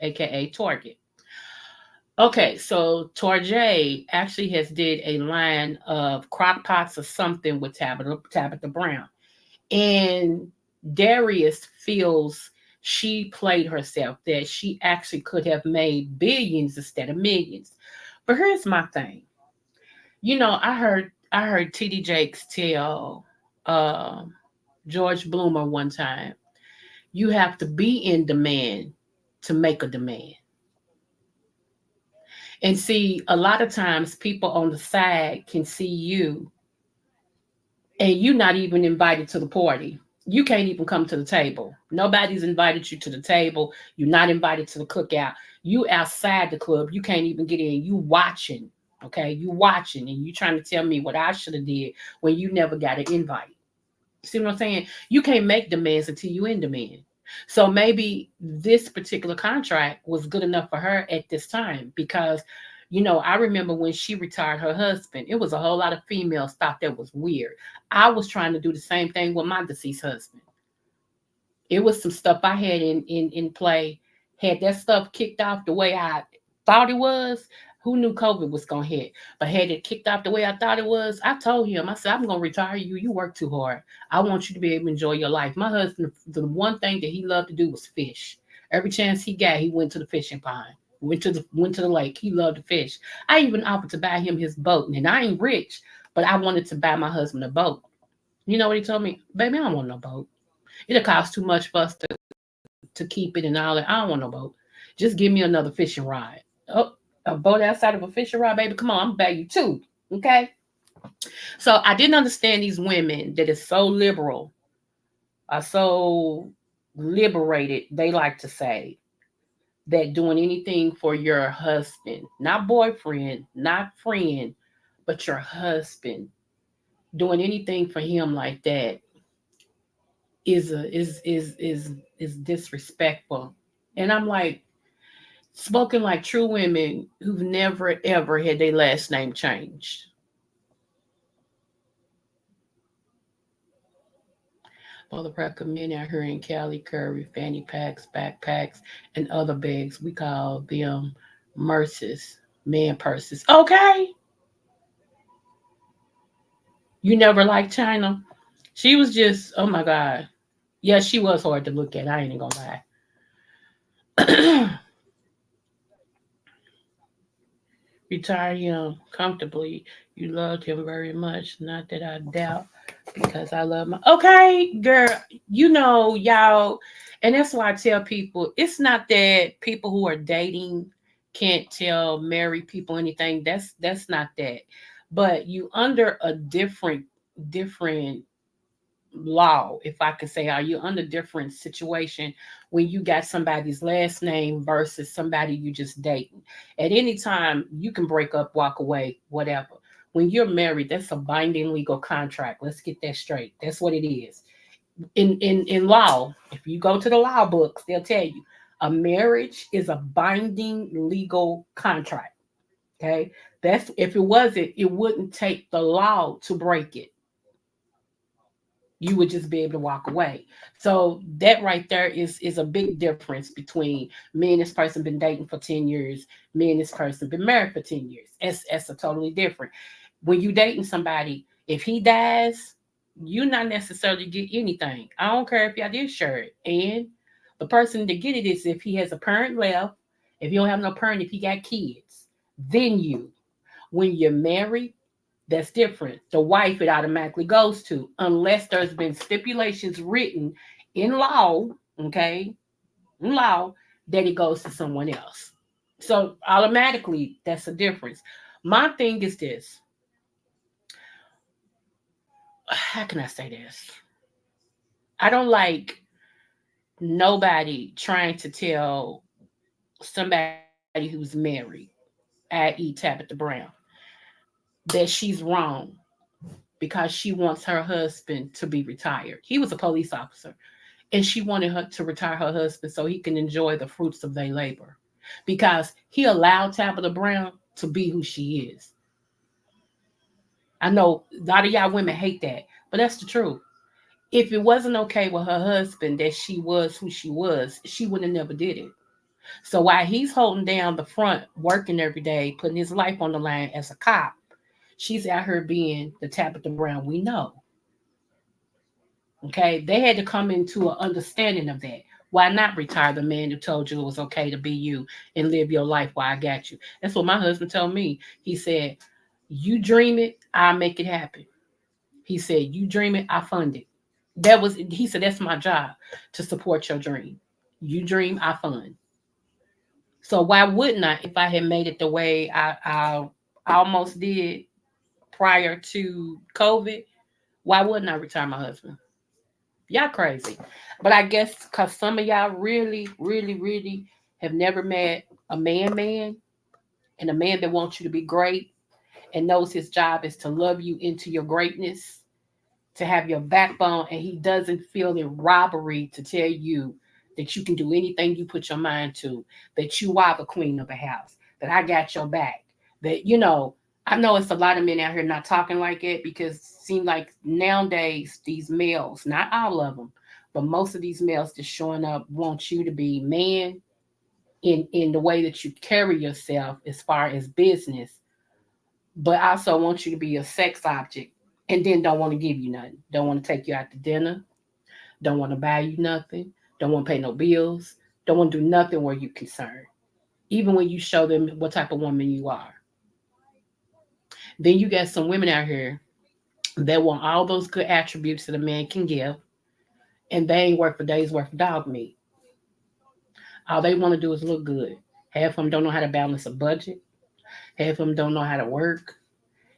[SPEAKER 2] aka Target. Okay, so Tarjay actually has did a line of crock pots or something with Tabitha Brown. And Darius feels she played herself, that she actually could have made billions instead of millions. But here's my thing. You know, I heard TD Jakes tell George Bloomer one time, you have to be in demand to make a demand. And see, a lot of times people on the side can see you and you're not even invited to the party. You can't even come to the table. Nobody's invited you to the table. You're not invited to the cookout. You outside the club. You can't even get in. You watching. Okay, you watching and you trying to tell me what I should have did when you never got an invite. See what I'm saying? You can't make demands until you in demand. So maybe this particular contract was good enough for her at this time because, you know, I remember when she retired her husband, it was a whole lot of females thought that was weird. I was trying to do the same thing with my deceased husband. It was some stuff I had in play. Had that stuff kicked off the way I thought it was, who knew COVID was gonna hit? But had it kicked off the way I thought it was, I told him, I said, I'm gonna retire you. You work too hard. I want you to be able to enjoy your life. My husband, the one thing that he loved to do was fish. Every chance he got, he went to the fishing pond. Went to the lake. He loved to fish. I even offered to buy him his boat. And I ain't rich, but I wanted to buy my husband a boat. You know what he told me? Baby, I don't want no boat. It'll cost too much for us to keep it and all that. I don't want no boat. Just give me another fishing rod. Oh, a boat outside of a fishing rod, baby. Come on, I'm gonna buy you two. Okay. So I didn't understand these women that is so liberal, are so liberated, they like to say, that doing anything for your husband, not boyfriend, not friend, but your husband, doing anything for him like that is disrespectful. And I'm like, spoken like true women who've never ever had their last name changed. Motherfucker men out here in Cali carry fanny packs, backpacks, and other bags. We call them merces, man purses. Okay. You never liked China? She was just, oh my God. Yeah, she was hard to look at. I ain't gonna lie. Retire him comfortably. You loved him very much. Not that I doubt, because I love my. Okay, girl, you know, y'all. And that's why I tell people it's not that people who are dating can't tell married people anything. That's not that. But you under a different law, if I could say, are you under different situation when you got somebody's last name versus somebody you just dating? At any time, you can break up, walk away, whatever. When you're married, that's a binding legal contract. Let's get that straight. That's what it is. In law, if you go to the law books, they'll tell you a marriage is a binding legal contract. Okay. That's if it wasn't, it wouldn't take the law to break it. You would just be able to walk away. So that right there is a big difference between me and this person been dating for 10 years, me and this person been married for 10 years. That's a totally different. When you dating somebody, if he dies, you not necessarily get anything. I don't care if y'all did share it. And the person to get it is if he has a parent left, if you don't have no parent, if he got kids, then you. When you're married, that's different. The wife it automatically goes to, unless there's been stipulations written in law, okay, in law, that it goes to someone else. So automatically, that's a difference. My thing is this. How can I say this? I don't like nobody trying to tell somebody who's married, i.e. Tabitha Brown, that she's wrong because she wants her husband to be retired. He was a police officer, and she wanted her to retire her husband so he can enjoy the fruits of their labor because he allowed Tabitha Brown to be who she is. I know a lot of y'all women hate that, but that's the truth. If it wasn't okay with her husband that she was who she would have never did it. So while he's holding down the front, working every day, putting his life on the line as a cop, she's out here being the Tabitha Brown we know. Okay, they had to come into an understanding of that. Why not retire the man who told you it was okay to be you and live your life while I got you? That's what my husband told me. He said, "You dream it, I'll make it happen." He said, "You dream it, I fund it." He said, "That's my job to support your dream. You dream, I fund." So why wouldn't I if I had made it the way I almost did prior to COVID? Why wouldn't I retire my husband? Y'all crazy. But I guess because some of y'all really, really, really have never met a man and a man that wants you to be great and knows his job is to love you into your greatness, to have your backbone, and he doesn't feel in robbery to tell you that you can do anything you put your mind to, that you are the queen of the house, that I got your back, that, I know it's a lot of men out here not talking like it because it seems like nowadays these males, not all of them, but most of these males just showing up want you to be man in the way that you carry yourself as far as business, but also want you to be a sex object and then don't want to give you nothing. Don't want to take you out to dinner. Don't want to buy you nothing. Don't want to pay no bills. Don't want to do nothing where you're concerned. Even when you show them what type of woman you are. Then you got some women out here that want all those good attributes that a man can give, and they ain't worth a day's worth of dog meat. All they want to do is look good. Half of them don't know how to balance a budget. Half of them don't know how to work.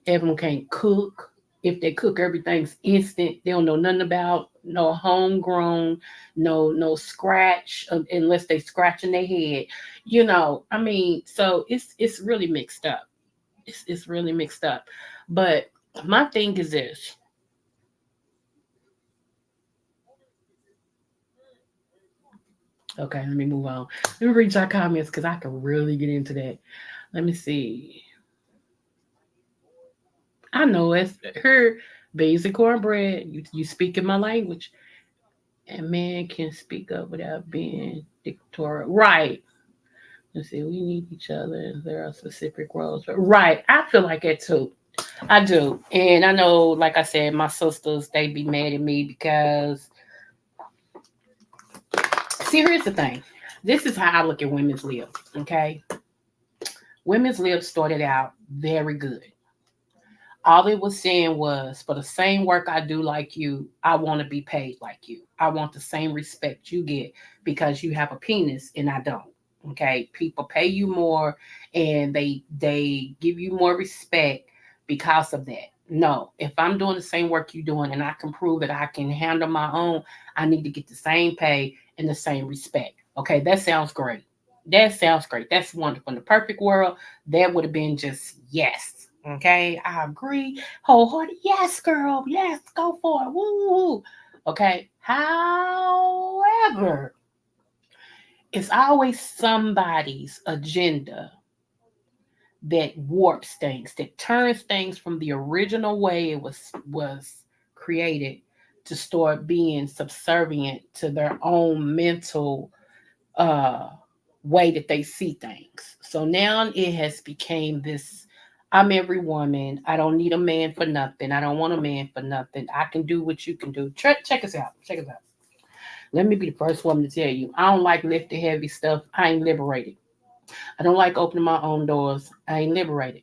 [SPEAKER 2] Half of them can't cook. If they cook, everything's instant. They don't know nothing about no homegrown, no scratch unless they scratch in their head. I mean, so it's really mixed up. It's really mixed up. But my thing is this. Okay, let me move on. Let me read your comments because I can really get into that. Let me see. I know it's her beans and cornbread. You speak in my language. And man can speak up without being dictatorial. Right. Let's see, we need each other. There are specific roles. Right. I feel like that too. I do. And I know, like I said, my sisters, they be mad at me because, see, here's the thing. This is how I look at women's lib, okay? Women's lib started out very good. All it was saying was, for the same work I do like you, I want to be paid like you. I want the same respect you get because you have a penis and I don't. Okay, people pay you more and they give you more respect because of that. No, if I'm doing the same work you're doing and I can prove that I can handle my own, I need to get the same pay and the same respect. Okay, that sounds great. That sounds great. That's wonderful. In the perfect world, that would have been just yes. Okay, I agree. Wholehearted. Yes, girl. Yes, go for it. Woo. Okay. However, it's always somebody's agenda that warps things, that turns things from the original way it was created to start being subservient to their own mental uh way that they see things. So now it has become this, I'm every woman. I don't need a man for nothing. I don't want a man for nothing. I can do what you can do. Check us out. Check us out. Let me be the first woman to tell you, I don't like lifting heavy stuff. I ain't liberated. I don't like opening my own doors. I ain't liberated.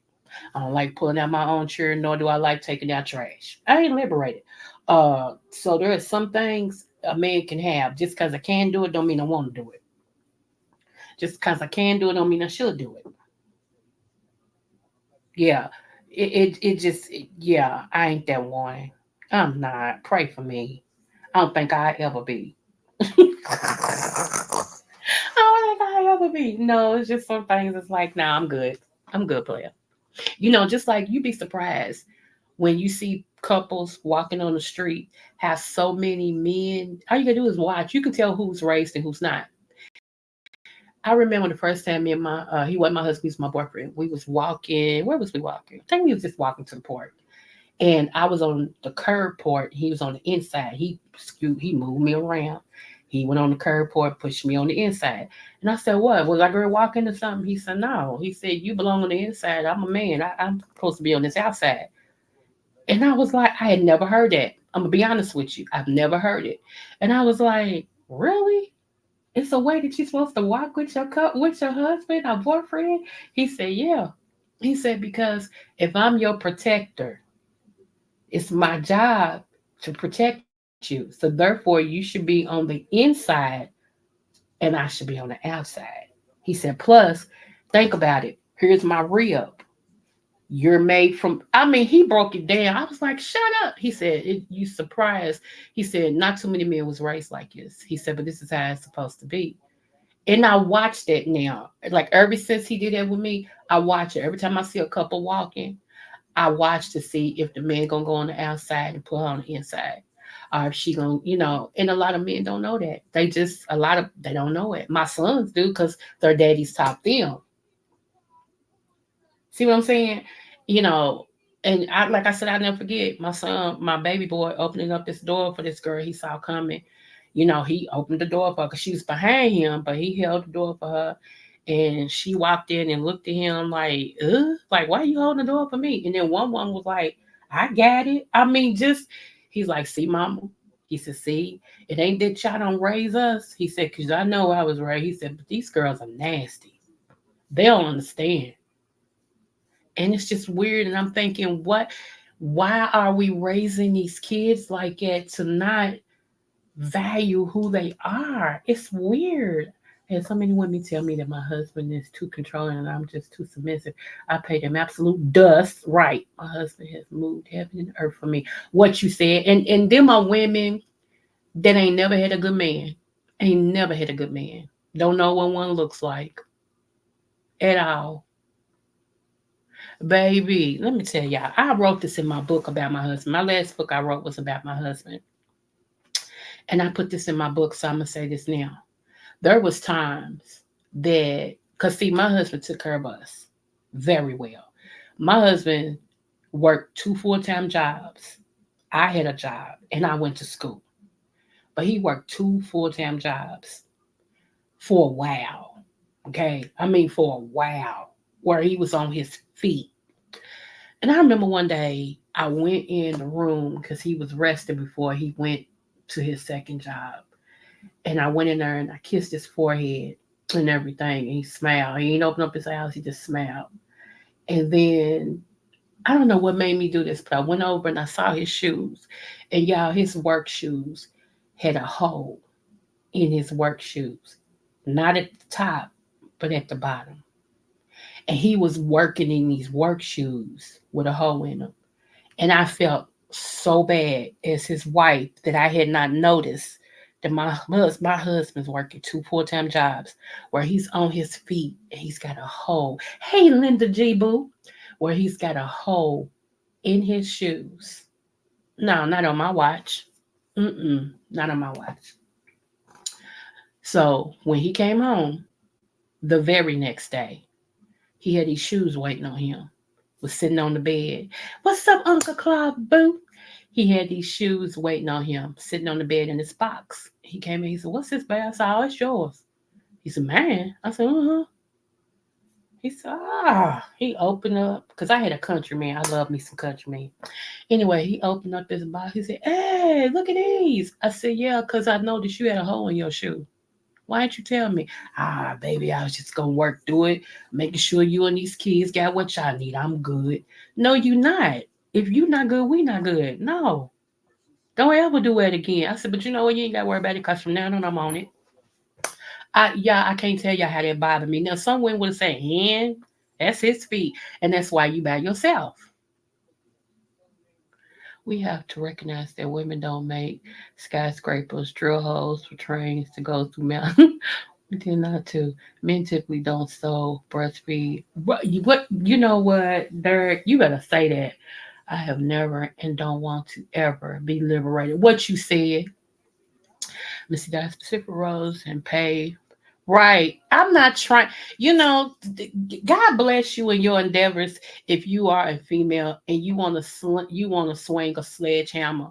[SPEAKER 2] I don't like pulling out my own chair, nor do I like taking out trash. I ain't liberated. So there are some things a man can have. Just because I can do it, don't mean I want to do it. Just because I can do it don't mean I should do it. Yeah. Yeah, I ain't that one. I'm not. Pray for me. I don't think I'll ever be. I don't think I'll ever be. No, it's just some things it's like, nah, I'm good. I'm good, player. Just like you'd be surprised when you see couples walking on the street have so many men. All you gotta do is watch. You can tell who's raced and who's not. I remember the first time me and he wasn't my husband, he was my boyfriend. We was walking. Where was we walking? I think we was just walking to the park. And I was on the curb port. He was on the inside. He moved me around. He went on the curb port, pushed me on the inside. And I said, "What? Was I girl walking or something?" He said, "No." He said, "You belong on the inside. I'm a man. I'm supposed to be on this outside." And I was like, I had never heard that. I'm gonna be honest with you. I've never heard it. And I was like, really? It's a way that you're supposed to walk with with your husband or boyfriend? He said, yeah. He said, because if I'm your protector, it's my job to protect you. So therefore you should be on the inside and I should be on the outside. He said, plus, think about it. Here's my rib. You're made from, I mean, he broke it down. I was like, shut up. He said, you surprised. He said, not too many men was raised like this. He said, but this is how it's supposed to be. And I watched that now. Like ever since he did that with me, I watch it. Every time I see a couple walking, I watch to see if the man gonna go on the outside and put her on the inside. Or if she gonna, and a lot of men don't know that. They don't know it. My sons do because their daddies taught them. See what I'm saying? You know, and like I said, I never forget my son, my baby boy, opening up this door for this girl he saw coming. He opened the door for her because she was behind him, but he held the door for her. And she walked in and looked at him like, why are you holding the door for me? And then one was like, I got it. I mean, he's like, see, mama. He said, see, it ain't that y'all don't raise us. He said, because I know I was raised. He said, but these girls are nasty. They don't understand. And it's just weird. And I'm thinking, why are we raising these kids like that to not value who they are? It's weird. And so many women tell me that my husband is too controlling and I'm just too submissive. I pay them absolute dust. Right. My husband has moved heaven and earth for me. What you said. And them are women that ain't never had a good man. Ain't never had a good man. Don't know what one looks like at all. Baby, let me tell y'all, I wrote this in my book about my husband. My last book I wrote was about my husband. And I put this in my book, so I'm going to say this now. There was times that, because see, my husband took care of us very well. My husband worked 2 full-time jobs. I had a job and I went to school. But he worked 2 full-time jobs for a while. Okay? I mean, for a while, where he was on his feet. And I remember one day I went in the room because he was resting before he went to his second job. And I went in there and I kissed his forehead and everything. And he smiled. He didn't open up his eyes. He just smiled. And then I don't know what made me do this, but I went over and I saw his shoes. And y'all, his work shoes had a hole in his work shoes. Not at the top, but at the bottom. And he was working in these work shoes with a hole in them. And I felt so bad as his wife that I had not noticed that my husband's working 2 full-time jobs where he's on his feet and he's got a hole. Hey, Linda G. Boo, where he's got a hole in his shoes. No, not on my watch. Not on my watch. So when he came home the very next day, he had these shoes waiting on him. Was sitting on the bed. What's up, Uncle Claude Boo? He had these shoes waiting on him, sitting on the bed in his box. He came in, he said, what's this bag? I said, oh, it's yours. He said, man. I said, uh-huh. He said, he opened up, because I had a country man. I love me some country man. Anyway, he opened up his box. He said, hey, look at these. I said, yeah, because I noticed you had a hole in your shoe. Why didn't you tell me? Baby, I was just going to work through it, making sure you and these kids got what y'all need. I'm good. No, you not. If you not good, we not good. No. Don't ever do that again. I said, but you know what? You ain't got to worry about it because from now on, I'm on it. I can't tell y'all how that bothered me. Now, some women would say, "Hen, that's his feet," and that's why you by yourself. We have to recognize that women don't make skyscrapers, drill holes for trains to go through mountains. We tend not to. Men typically don't sew, breastfeed. What you know what, Derek? You better say that. I have never and don't want to ever be liberated. What you said, Missy, that specific roles and pay. Right. I'm not trying. God bless you in your endeavors. If you are a female and you want to swing a sledgehammer,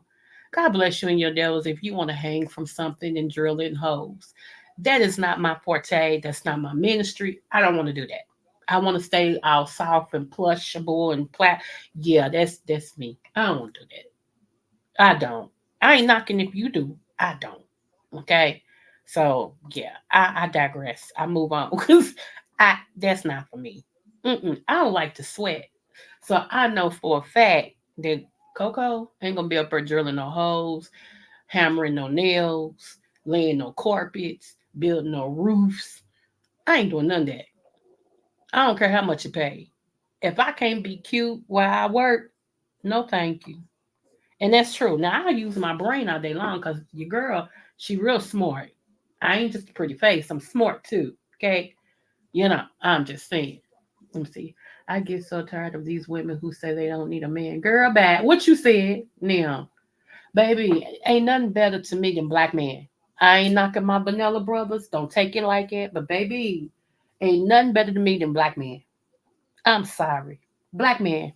[SPEAKER 2] God bless you in your endeavors. If you want to hang from something and drill in holes, that is not my forte. That's not my ministry. I don't want to do that. I want to stay all soft and plushable and plat. Yeah, that's me. I don't want to do that. I don't. I ain't knocking if you do. I don't. Okay. So yeah, I digress. I move on because I that's not for me. I don't like to sweat. So I know for a fact that Coco ain't gonna be up there drilling no holes, hammering no nails, laying no carpets, building no roofs. I ain't doing none of that. I don't care how much you pay. If I can't be cute while I work, no thank you. And that's true. Now I use my brain all day long because your girl, she real smart. I ain't just a pretty face. I'm smart too. Okay. I'm just saying. Let me see. I get so tired of these women who say they don't need a man. Girl, bad. What you said, now, baby, ain't nothing better to me than black man. I ain't knocking my vanilla brothers. Don't take it like it. But baby, ain't nothing better to me than black man. I'm sorry. Black man,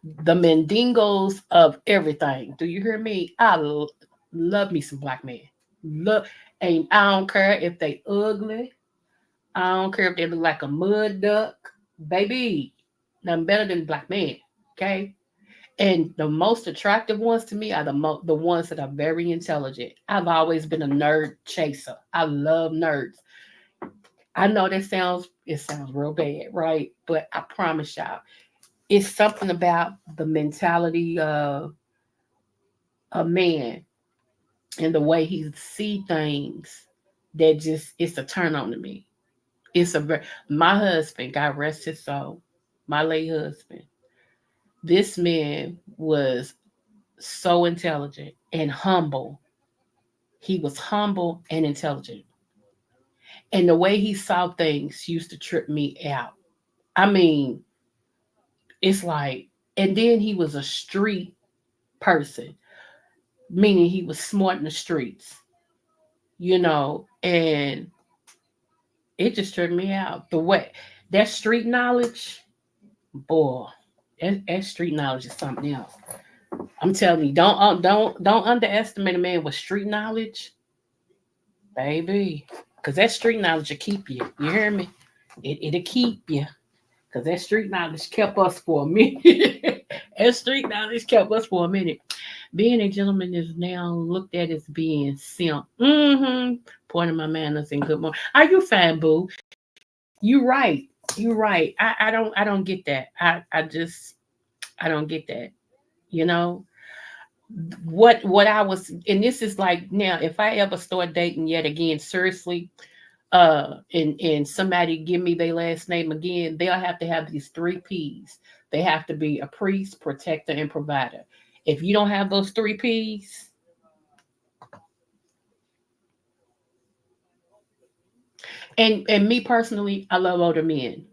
[SPEAKER 2] the Mendingos of everything. Do you hear me? Love me some black men. Look, and I don't care if they ugly. I don't care if they look like a mud duck. Baby, nothing better than black men. Okay. And the most attractive ones to me are the ones that are very intelligent. I've always been a nerd chaser. I love nerds. I know it sounds real bad, right? But I promise y'all, it's something about the mentality of a man and the way he see things that just it's a turn on to me. My husband, God rest his soul, my late husband. This man was so intelligent and humble. He was humble and intelligent. And the way he saw things used to trip me out. I mean, it's like, and then he was a street person, meaning he was smart in the streets, and it just tripped me out. The way that street knowledge, boy, that street knowledge is something else. I'm telling you, don't underestimate a man with street knowledge, baby, because that street knowledge will keep you. You hear me? It'll keep you, because that street knowledge kept us for a minute. That street knowledge kept us for a minute. Being a gentleman is now looked at as being simp. Point of my manners and good morning. Are you fine, boo? You right. You right. I don't get that. I don't get that. You know what I was, and this is like now. If I ever start dating yet again, seriously, and somebody give me their last name again, they'll have to have these three P's. They have to be a priest, protector, and provider. If you don't have those three P's, and me personally, I love older men.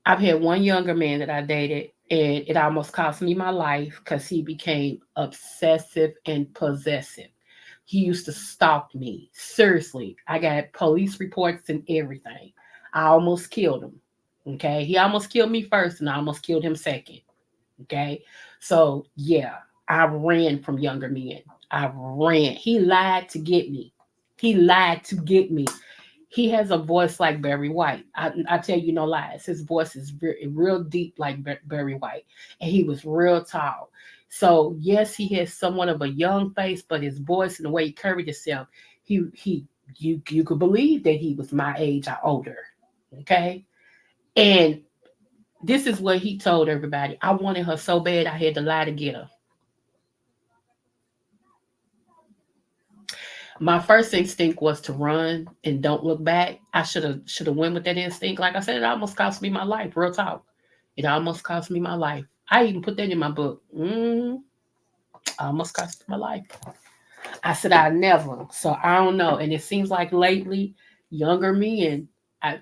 [SPEAKER 2] I've had one younger man that I dated, and it almost cost me my life because he became obsessive and possessive. He used to stalk me. Seriously, I got police reports and everything. I almost killed him. Okay, he almost killed me first, and I almost killed him second. Okay, so yeah, I ran from younger men. I ran. He lied to get me. He lied to get me. He has a voice like Barry White. I tell you no lies. His voice is real deep like Barry White, and he was real tall. So yes, he has somewhat of a young face, but his voice and the way he carried himself, he you could believe that he was my age or older. Okay, and this is what he told everybody. I wanted her so bad I had to lie to get her. My first instinct was to run and don't look back. I should have went with that instinct. Like I said, it almost cost me my life. Real talk. It almost cost me my life. I even put that in my book. Almost cost me my life. I said I never. So I don't know. And it seems like lately, younger men,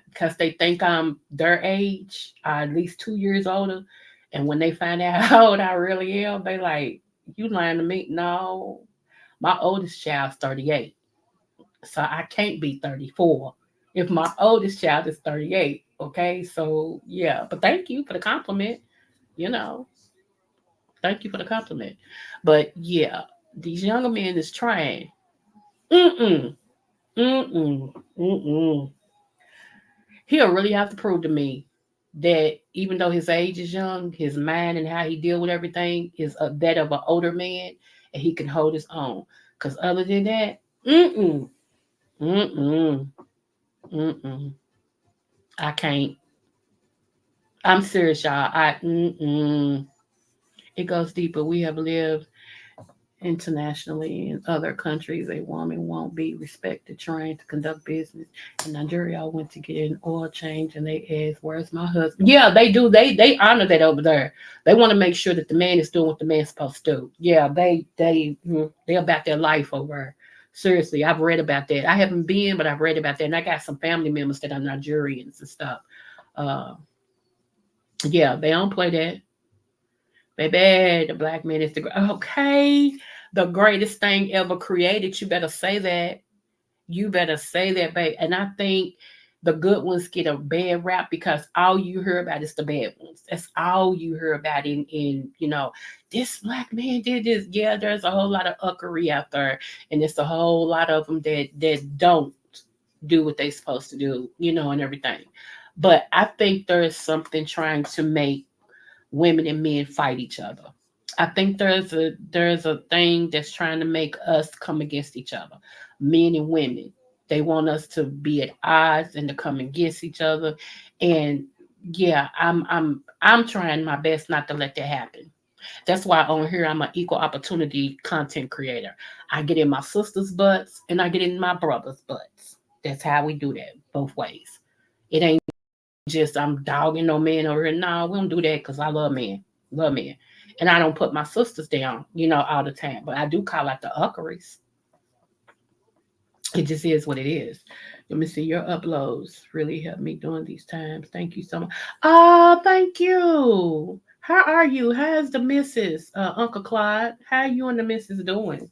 [SPEAKER 2] because they think I'm their age, at least 2 years older, and when they find out how old I really am, they like, you lying to me? No, my oldest child's 38, so I can't be 34 if my oldest child is 38. Okay, so yeah, but thank you for the compliment. You know, thank you for the compliment. But yeah, these younger men is trying. Mm-mm. Mm-mm. Mm-mm. He'll really have to prove to me that even though his age is young, his mind and how he deal with everything is that of an older man, and he can hold his own. Because other than that, mm-mm. Mm-mm. Mm-mm. I can't. I'm serious, y'all. It goes deeper. We have lived internationally in other countries. A woman won't be respected, trained to conduct business. In Nigeria, I went to get an oil change, and they asked, "Where's my husband?" Yeah, they do. They honor that over there. They want to make sure that the man is doing what the man's supposed to do. Yeah, they about their life over there. Seriously, I've read about that. I haven't been, but I've read about that, and I got some family members that are Nigerians and stuff. Uh, yeah, they don't play that. Baby, the black man is okay. The greatest thing ever created. You better say that. You better say that, babe. And I think the good ones get a bad rap because all you hear about is the bad ones. That's all you hear about in this black man did this. Yeah, there's a whole lot of uckery out there, and it's a whole lot of them that don't do what they supposed to do, and everything. But I think there is something trying to make women and men fight each other. I think there's a thing that's trying to make us come against each other, men and women. They want us to be at odds and to come against each other. And yeah, I'm trying my best not to let that happen. That's why on here I'm an equal opportunity content creator. I get in my sister's butts and I get in my brother's butts. That's how we do that both ways. It ain't just I'm dogging no man over here. No, we don't do that because I love men. Love men. And I don't put my sisters down, all the time. But I do call out the uckeries. It just is what it is. Let me see your uploads. Really help me during these times. Thank you so much. Oh, thank you. How are you? How's the missus, Uncle Clyde? How you and the missus doing?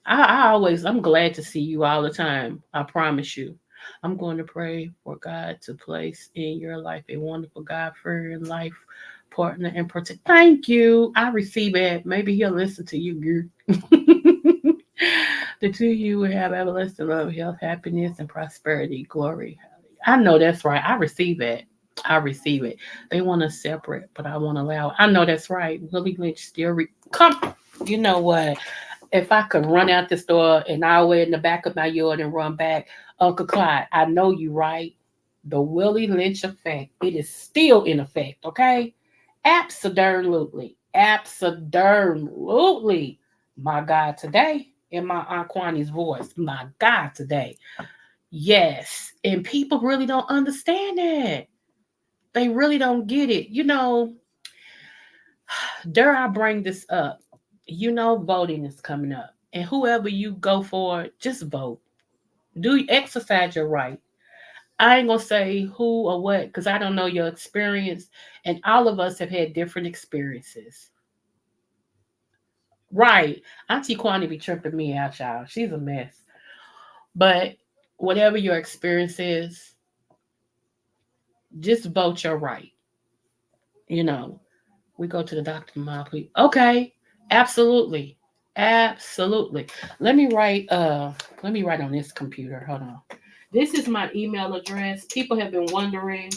[SPEAKER 2] I'm glad to see you all the time. I promise you. I'm going to pray for God to place in your life a wonderful God-fearing life partner and protect. Thank you. I receive it. Maybe he'll listen to you, girl. The two of you will have everlasting love, health, happiness, and prosperity. Glory. I know that's right. I receive it. I receive it. They want us separate, but I want to allow. I know that's right. Willie Lynch still come. You know what? If I could run out the store and I were in the back of my yard and run back, Uncle Clyde, I know you right. The Willie Lynch effect, it is still in effect, okay? Absolutely. Absolutely. My God, today, in my Aunt Kwani's voice, my God, today. Yes. And people really don't understand that. They really don't get it. Dare I bring this up? Voting is coming up. And whoever you go for, just vote. Do exercise your right. I ain't gonna say who or what because I don't know your experience, and all of us have had different experiences. Right? Auntie Kwani be tripping me out, y'all. She's a mess. But whatever your experience is, just vote your right. You know, we go to the doctor tomorrow, please. Okay, absolutely, absolutely. Let me write on this computer. Hold on. This is my email address. People have been wondering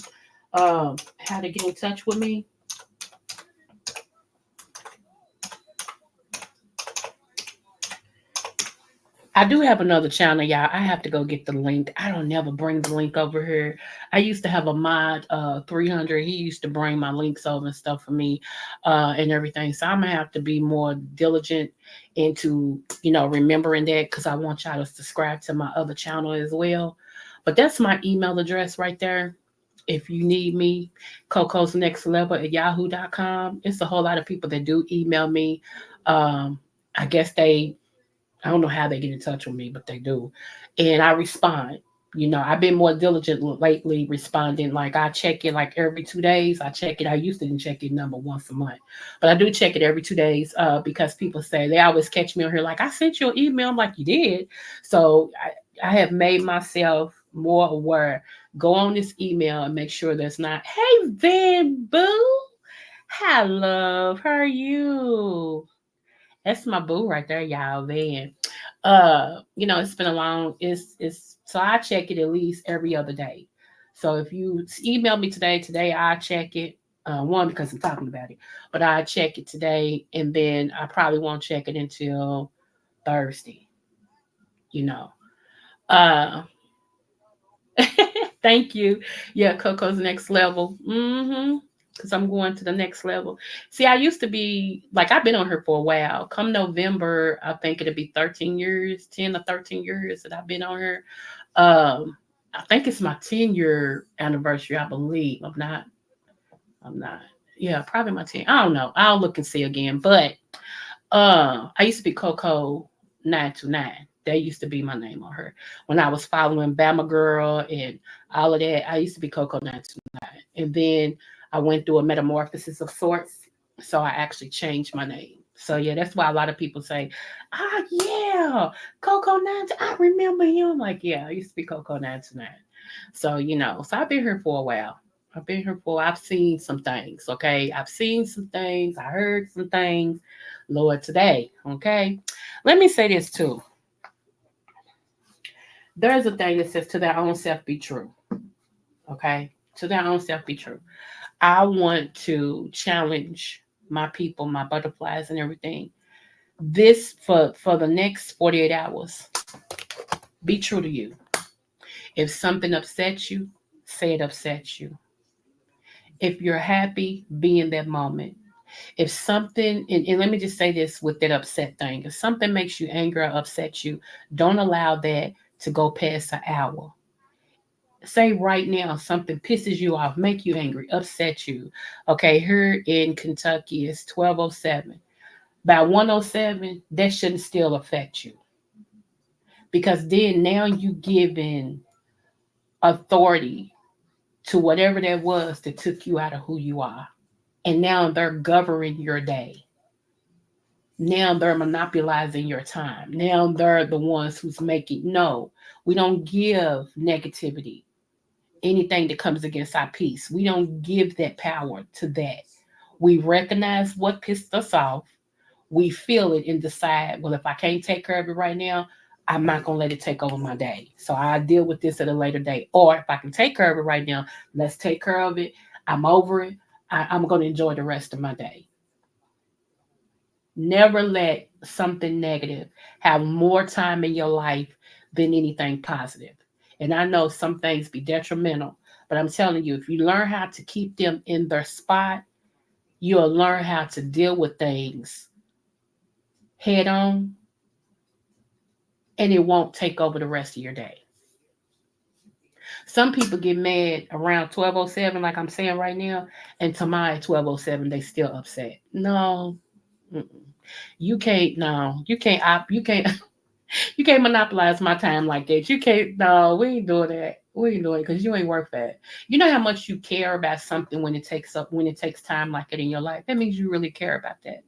[SPEAKER 2] how to get in touch with me. I do have another channel, y'all. I have to go get the link. I don't never bring the link over here. I used to have a mod, 300. He used to bring my links over and stuff for me, and everything. So I'm gonna have to be more diligent into, remembering that because I want y'all to subscribe to my other channel as well. But that's my email address right there. If you need me, Coco's Next Level at yahoo.com. It's a whole lot of people that do email me. I guess I don't know how they get in touch with me, but they do. And I respond. I've been more diligent lately responding. Like I check it like every 2 days. I check it. I used to check it number once a month, but I do check it every 2 days because people say they always catch me on here like I sent you an email. I'm like, you did. So I have made myself more aware. Go on this email and make sure there's not, hey, Van Boo. Hi, love. How are you? That's my boo right there, y'all. Van. It's been a long, it's so I check it at least every other day. So if you email me today I check it. One, because I'm talking about it, but I check it today, and then I probably won't check it until Thursday. You know. Uh Thank you. Yeah, Coco's Next Level. Because I'm going to the next level. See, I used to be like I've been on her for a while. Come November, I think it'll be 13 years, 10 or 13 years that I've been on her. I think it's my 10-year anniversary, I believe. I'm not. Yeah, probably my 10. I don't know. I'll look and see again. But I used to be Coco 929. That used to be my name on her. When I was following Bama Girl and all of that, I used to be Coco 929. And then I went through a metamorphosis of sorts. So I actually changed my name. So yeah, that's why a lot of people say, yeah, Coco 929. I remember you. I'm like, yeah, I used to be Coco 929. So, so I've been here for a while. I've seen some things, okay? I've seen some things. I heard some things. Lord, today, okay? Let me say this too. There's a thing that says to their own self be true, okay? To their own self be true. I want to challenge my people, my butterflies and everything. This for the next 48 hours. Be true to you. If something upsets you, say it upsets you. If you're happy, be in that moment. If something, and let me just say this with that upset thing, if something makes you angry or upset you, don't allow that to go past an hour. Say right now something pisses you off, make you angry, upset you. Okay, here in Kentucky it's 12:07. By 1:07, that shouldn't still affect you. Because then now you giving authority to whatever that was that took you out of who you are. And now they're governing your day. Now they're monopolizing your time. Now they're the ones who's making. No, we don't give negativity, anything that comes against our peace. We don't give that power to that. We recognize what pissed us off. We feel it and decide, well, if I can't take care of it right now, I'm not going to let it take over my day. So I deal with this at a later date. Or if I can take care of it right now, let's take care of it. I'm over it. I'm going to enjoy the rest of my day. Never let something negative have more time in your life than anything positive. And I know some things be detrimental, but I'm telling you, if you learn how to keep them in their spot, you'll learn how to deal with things head on, and it won't take over the rest of your day. Some people get mad around 12:07, like I'm saying right now, and tomorrow at 12:07 they still upset. No, you can't. No, you can't. You can't. You can't monopolize my time like that. You can't. No, we ain't doing that. We ain't doing it because you ain't worth that. You know how much you care about something when it takes time like it in your life. That means you really care about that.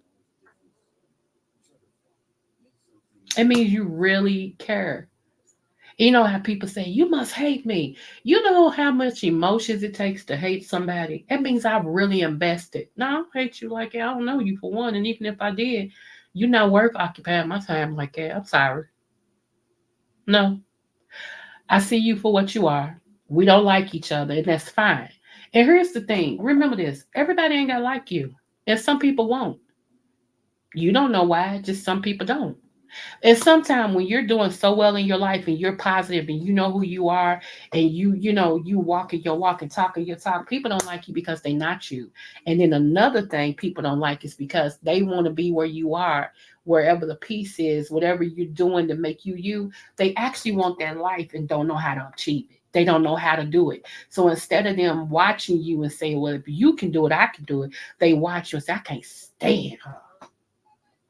[SPEAKER 2] It means you really care. You know how people say, you must hate me. You know how much emotions it takes to hate somebody. That means I've really invested. No, I don't hate you like that. I don't know you for one. And even if I did, you're not worth occupying my time like that. I'm sorry. No, I see you for what you are. We don't like each other, and that's fine. And here's the thing, remember this, everybody ain't got to like you. And some people won't. You don't know why, just some people don't. And sometimes when you're doing so well in your life and you're positive and you know who you are and you walk in your walk and talk in your talk, people don't like you because they're not you. And then another thing people don't like is because they want to be where you are, wherever the peace is, whatever you're doing to make you you. They actually want that life and don't know how to achieve it. They don't know how to do it. So instead of them watching you and saying, well, if you can do it, I can do it, they watch you and say, I can't stand her.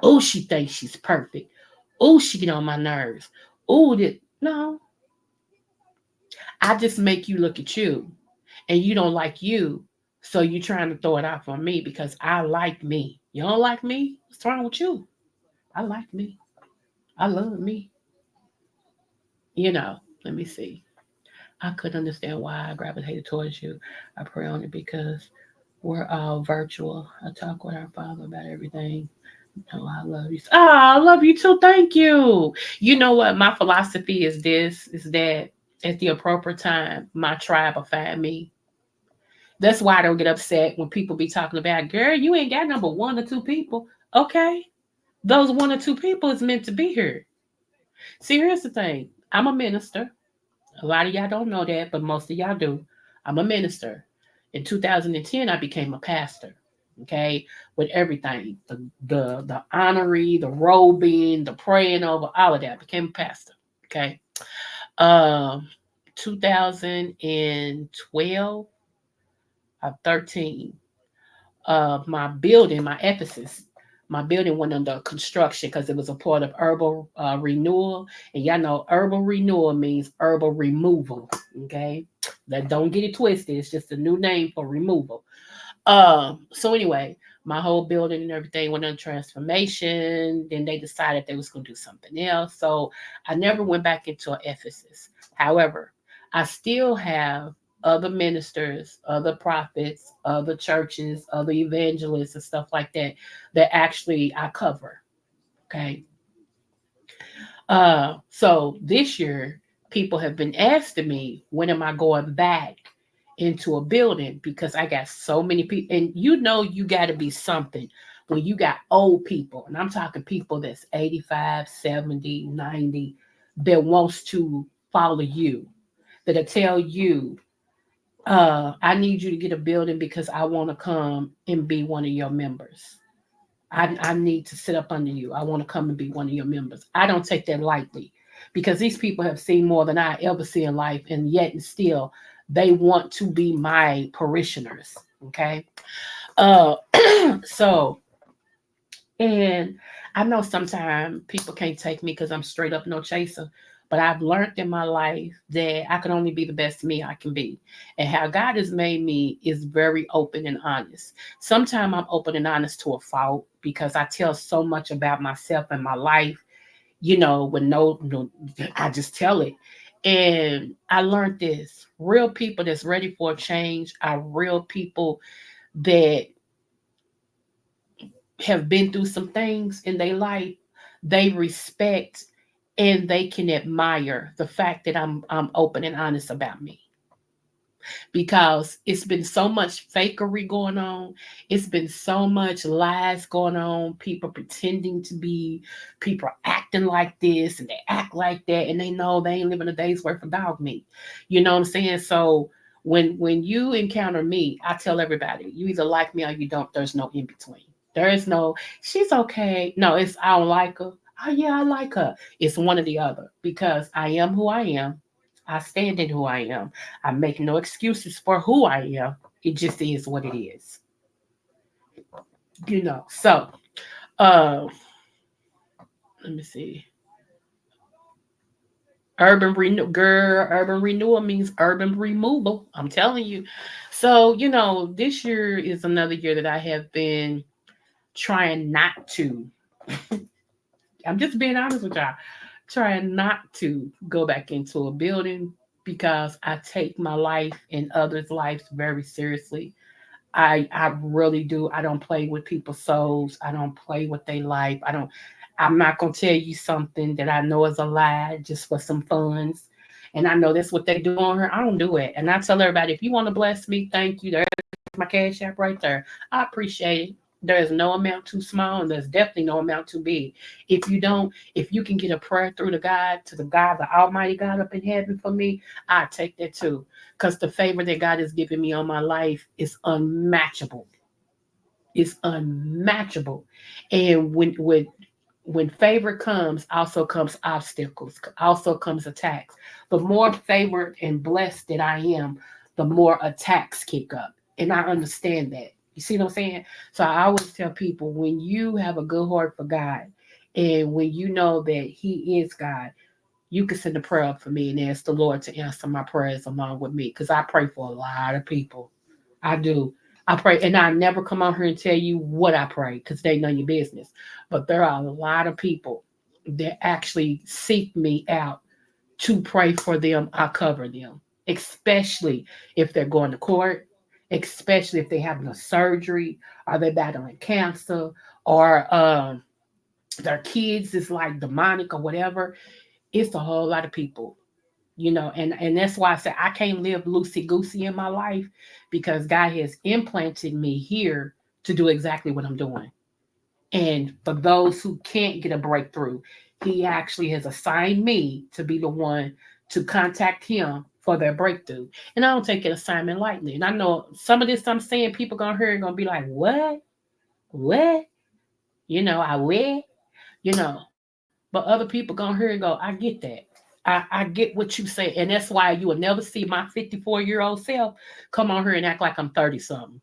[SPEAKER 2] Oh, she thinks she's perfect. Oh, she get on my nerves. Oh, no. I just make you look at you, and you don't like you, so you're trying to throw it out on me because I like me. You don't like me? What's wrong with you? I like me. I love me. Let me see. I couldn't understand why I gravitated towards you. I pray on it because we're all virtual. I talk with our Father about everything. Oh, I love you. Oh, I love you too. Thank you. You know what? My philosophy is this, is that at the appropriate time, my tribe will find me. That's why I don't get upset when people be talking about, girl, you ain't got number one or two people. Okay. Those one or two people is meant to be here. See, here's the thing. I'm a minister. A lot of y'all don't know that, but most of y'all do. I'm a minister. In 2010, I became a pastor. Okay, with everything, the honorary, the robing, the praying over, all of that. I became a pastor. Okay, 2012, 13. My building, my Ephesus, my building went under construction because it was a part of herbal renewal. And y'all know herbal renewal means herbal removal. Okay. That don't get it twisted. It's just a new name for removal. So anyway, my whole building and everything went under transformation. Then they decided they was gonna do something else. So I never went back into Ephesus. However, I still have other ministers, other prophets, other churches, other evangelists and stuff like that that actually I cover. Okay. So this year people have been asking me when am I going back into a building because I got so many people and you got to be something when you got old people and I'm talking people that's 85, 70, 90 that wants to follow you, that'll tell you I need you to get a building because I want to come and be one of your members. I need to sit up under you. I want to come and be one of your members. I don't take that lightly because these people have seen more than I ever see in life, and yet and still they want to be my parishioners. Okay. Uh so and I know sometimes people can't take me because I'm straight up no chaser. But I've learned in my life that I can only be the best me I can be. And how God has made me is very open and honest. Sometimes I'm open and honest to a fault because I tell so much about myself and my life, with no, I just tell it. And I learned this real people that's ready for a change are real people that have been through some things in their life. They respect and they can admire the fact that I'm open and honest about me because it's been so much fakery going on. It's been so much lies going on. People pretending to be, people acting like this and they act like that, and they know they ain't living a day's worth of dog meat. You know what I'm saying? So when you encounter me, I tell everybody, you either like me or you don't. There's no in between. There is no, she's okay. No, it's I don't like her. Oh yeah, I like her. It's one or the other because I am who I am. I stand in who I am. I make no excuses for who I am. It just is what it is. So uh let me see. Urban renewal means urban removal. I'm telling you. So, this year is another year that I have been trying not to. I'm just being honest with y'all. Trying not to go back into a building because I take my life and others' lives very seriously. I really do. I don't play with people's souls. I don't play with their life. I'm not gonna tell you something that I know is a lie just for some funds. And I know that's what they do on her. I don't do it. And I tell everybody, if you want to bless me, thank you. There's my cash app right there. I appreciate it. There is no amount too small, and there's definitely no amount too big. If you can get a prayer through to the God, the Almighty God up in heaven for me, I take that too. Because the favor that God has given me on my life is unmatchable. It's unmatchable. And when favor comes, also comes obstacles, also comes attacks. The more favored and blessed that I am, the more attacks kick up. And I understand that. You see what I'm saying? So I always tell people, when you have a good heart for God and when you know that He is God, you can send a prayer up for me and ask the Lord to answer my prayers along with me. Because I pray for a lot of people. I do. I pray, and I never come out here and tell you what I pray because they know your business. But there are a lot of people that actually seek me out to pray for them. I cover them, especially if they're going to court, especially if they're having a surgery, or they're battling cancer, or their kids is like demonic or whatever. It's a whole lot of people, and that's why I said I can't live loosey goosey in my life, because God has implanted me here to do exactly what I'm doing. And for those who can't get a breakthrough, He actually has assigned me to be the one to contact Him for their breakthrough. And I don't take an assignment lightly. And I know some of this I'm saying, people gonna hear and gonna be like, what? What? I wait, but other people gonna hear and go, I get that. I get what you say. And that's why you will never see my 54-year-old self come on here and act like I'm 30 something.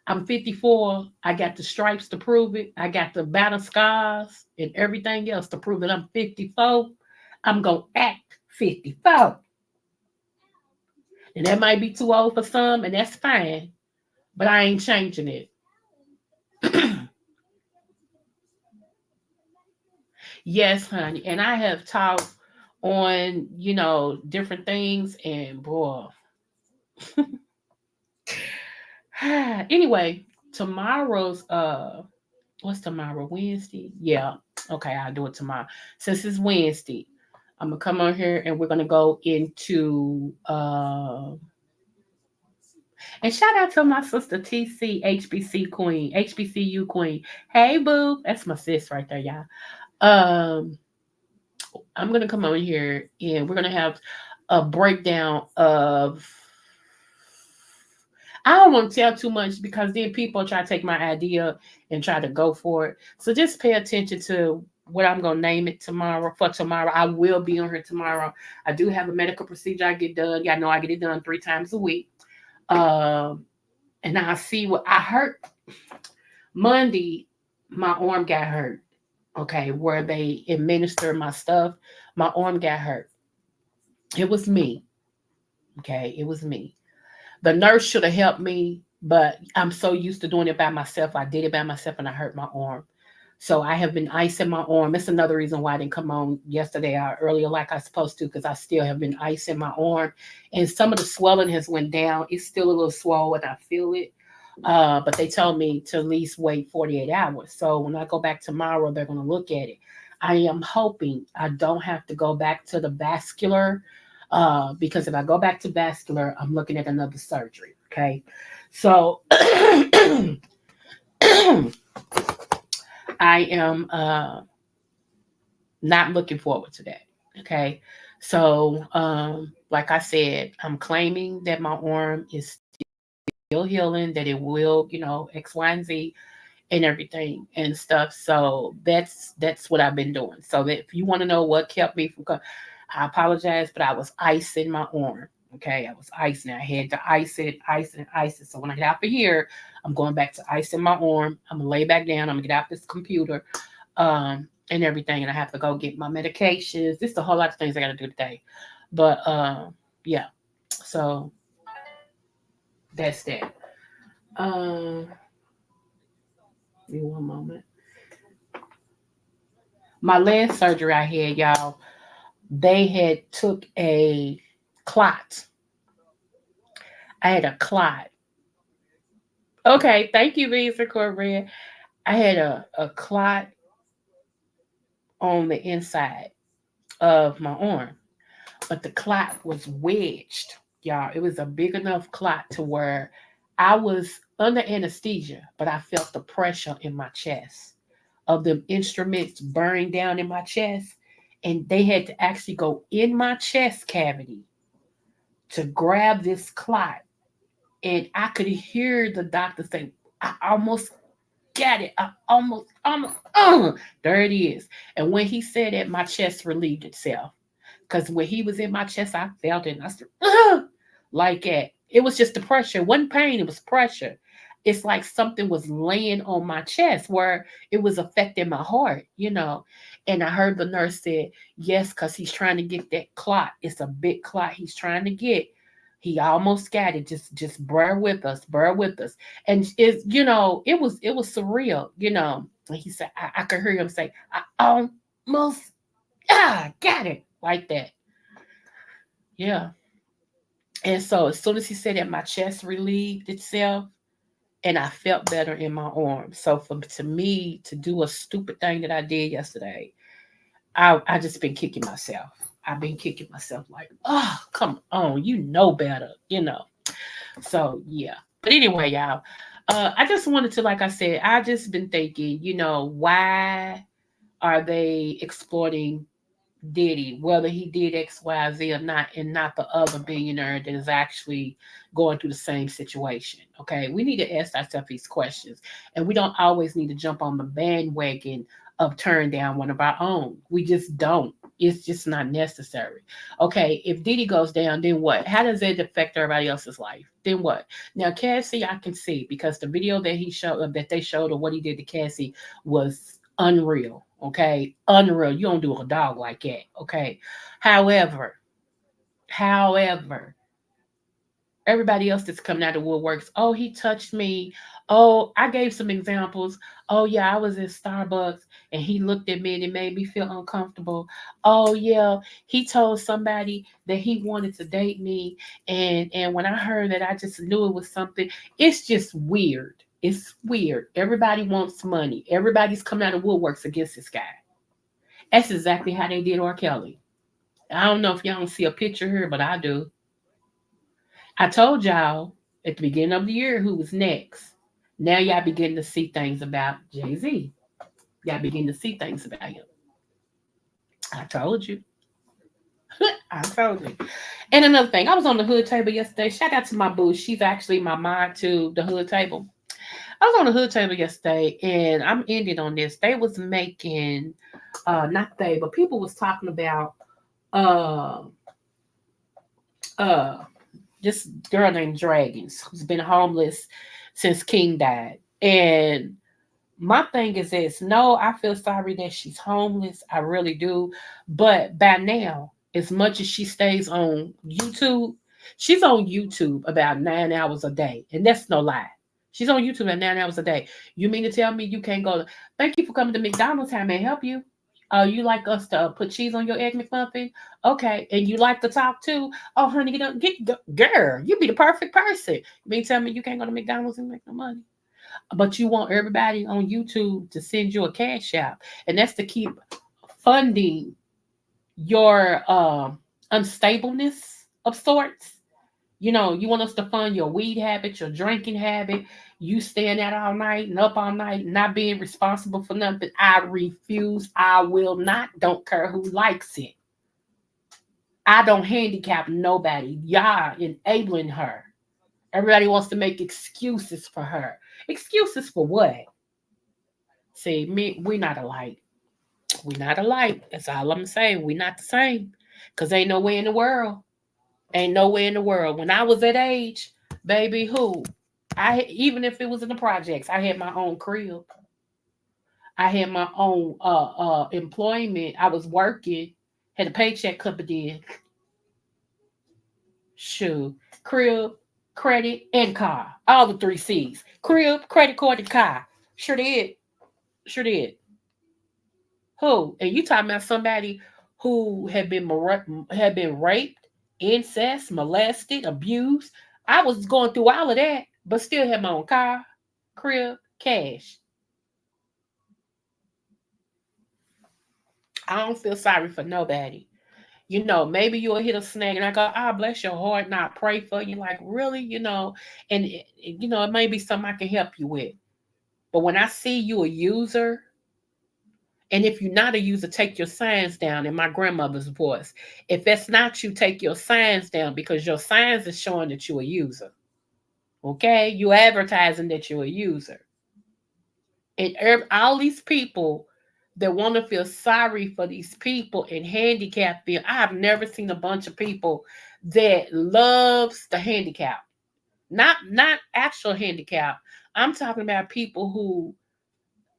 [SPEAKER 2] I'm 54. I got the stripes to prove it. I got the battle scars and everything else to prove that I'm 54. I'm going to act 54. And that might be too old for some, and that's fine. But I ain't changing it. Yes, honey. And I have taught on, different things. And boy, anyway, tomorrow's what's tomorrow? Wednesday? Yeah. Okay, I'll do it tomorrow. Since it's Wednesday, I'm gonna come on here and we're gonna go into and shout out to my sister TC HBCU Queen. Hey boo, that's my sis right there, y'all. Um I'm gonna come on here and we're gonna have a breakdown of, I don't want to tell too much because then people try to take my idea and try to go for it. So just pay attention to what I'm going to name it tomorrow. For tomorrow, I will be on here tomorrow. I do have a medical procedure I get done. Y'all know I get it done 3 times a week. And I see what I hurt. Monday, my arm got hurt. Okay, where they administer my stuff, my arm got hurt. It was me. Okay, it was me. The nurse should have helped me, but I'm so used to doing it by myself. I did it by myself and I hurt my arm. So I have been icing my arm. It's another reason why I didn't come on yesterday or earlier like I was supposed to, because I still have been icing my arm. And some of the swelling has went down. It's still a little swollen. I feel it. But they told me to at least wait 48 hours. So when I go back tomorrow, they're going to look at it. I am hoping I don't have to go back to the vascular, because if I go back to vascular, I'm looking at another surgery. Okay. So I am not looking forward to that. Okay. So, like I said, I'm claiming that my arm is still healing, that it will, X, Y, and Z and everything and stuff. So that's what I've been doing. So that if you want to know what kept me from I apologize, but I was icing my arm. Okay, I was icing it. I had to ice it, ice it, ice it. So when I get out of here, I'm going back to icing my arm. I'm gonna lay back down. I'm gonna get out this computer, and everything. And I have to go get my medications. There's a whole lot of things I got to do today. But yeah. So that's that. Give me one moment. My last surgery I had, y'all, they had took a clot. I had a clot. Okay, thank you, Visa Cornbread. I had a clot on the inside of my arm, but the clot was wedged, y'all. It was a big enough clot to where I was under anesthesia, but I felt the pressure in my chest of the instruments burning down in my chest. And they had to actually go in my chest cavity to grab this clot. And I could hear the doctor say, I almost got it. There it is. And when he said it, my chest relieved itself. Because when he was in my chest, I felt it. And I said, like that. It was just the pressure. It wasn't pain, it was pressure. It's like something was laying on my chest where it was affecting my heart, you know. And I heard the nurse say, yes, because he's trying to get that clot. It's a big clot he's trying to get. He almost got it. Just bear with us, bear with us. And it's, you know, it was surreal, you know. And he said, I could hear him say, I almost got it, like that. Yeah. And so as soon as he said that, my chest relieved itself and I felt better in my arms. So for to me to do a stupid thing that I did yesterday, I just been kicking myself. I've been kicking myself like, oh, come on, you know better, you know. So yeah. But anyway, y'all, I just wanted to, like I said, I just been thinking, you know, why are they exploiting Diddy, whether he did X, Y, Z or not, and not the other billionaire that is actually going through the same situation. Okay. We need to ask ourselves these questions. And we don't always need to jump on the bandwagon of turn down one of our own. We just don't. It's just not necessary. Okay. If Diddy goes down, then what? How does it affect everybody else's life? Then what? Now, Cassie, I can see because the video that he showed, that they showed, of what he did to Cassie was unreal. Okay, unreal. You don't do a dog like that. Okay. However, everybody else that's coming out of woodworks, oh, he touched me. Oh, I gave some examples. Oh yeah, I was in Starbucks and he looked at me and it made me feel uncomfortable. Oh yeah, he told somebody that he wanted to date me, and when I heard that, I just knew it was something. It's just weird. It's weird. Everybody wants money. Everybody's coming out of woodworks against this guy. That's exactly how they did R. Kelly. I don't know if y'all don't see a picture here, but I do. I told y'all at the beginning of the year who was next. Now y'all begin to see things about Jay-Z. Y'all begin to see things about him. I told you. I told you. And another thing, I was on the hood table yesterday. Shout out to my boo. She's actually my mind to the hood table. I was on the hood table yesterday, and I'm ending on this. They was making, not they, but people was talking about uh uh this girl named Dragons who's been homeless since King died. And my thing is this, no, I feel sorry that she's homeless. I really do. But by now, as much as she stays on YouTube, she's on YouTube about 9 hours a day. And that's no lie. She's on YouTube at 9 hours a day. You mean to tell me you can't go? Thank you for coming to McDonald's. How may I help you? You like us to put cheese on your egg McMuffin? Okay. And you like to talk too? Oh, honey, girl, you be the perfect person. You mean to tell me you can't go to McDonald's and make no money? But you want everybody on YouTube to send you a cash app, and that's to keep funding your unstableness of sorts. You know, you want us to fund your weed habit, your drinking habit, you staying out all night and up all night, not being responsible for nothing. I refuse. I will not. Don't care who likes it. I don't handicap nobody. Y'all enabling her. Everybody wants to make excuses for her. Excuses for what? See, me, we not alike. We not alike. That's all I'm saying. We not the same. Cause ain't no way in the world. Ain't no way in the world. When I was that age, baby, who? Even if it was in the projects, I had my own crib. I had my own employment. I was working, had a paycheck coming in. Shoot. Crib, credit, and car. All the three C's. Crib, credit card, and car. Sure did. Sure did. Who? And you talking about somebody who had been raped, incest, molested, abused. I was going through all of that, but still had my own car, crib, cash. I don't feel sorry for nobody. You know, maybe you'll hit a snag and I go, ah, bless your heart, and I pray for you. Like, really, you know, and you know, it may be something I can help you with. But when I see you a user, and if you're not a user, take your signs down in my grandmother's voice. If that's not you, take your signs down because your signs is showing that you're a user. Okay? You advertising that you're a user. And all these people that want to feel sorry for these people in handicap field. I have never seen a bunch of people that loves the handicap. Not actual handicap. I'm talking about people who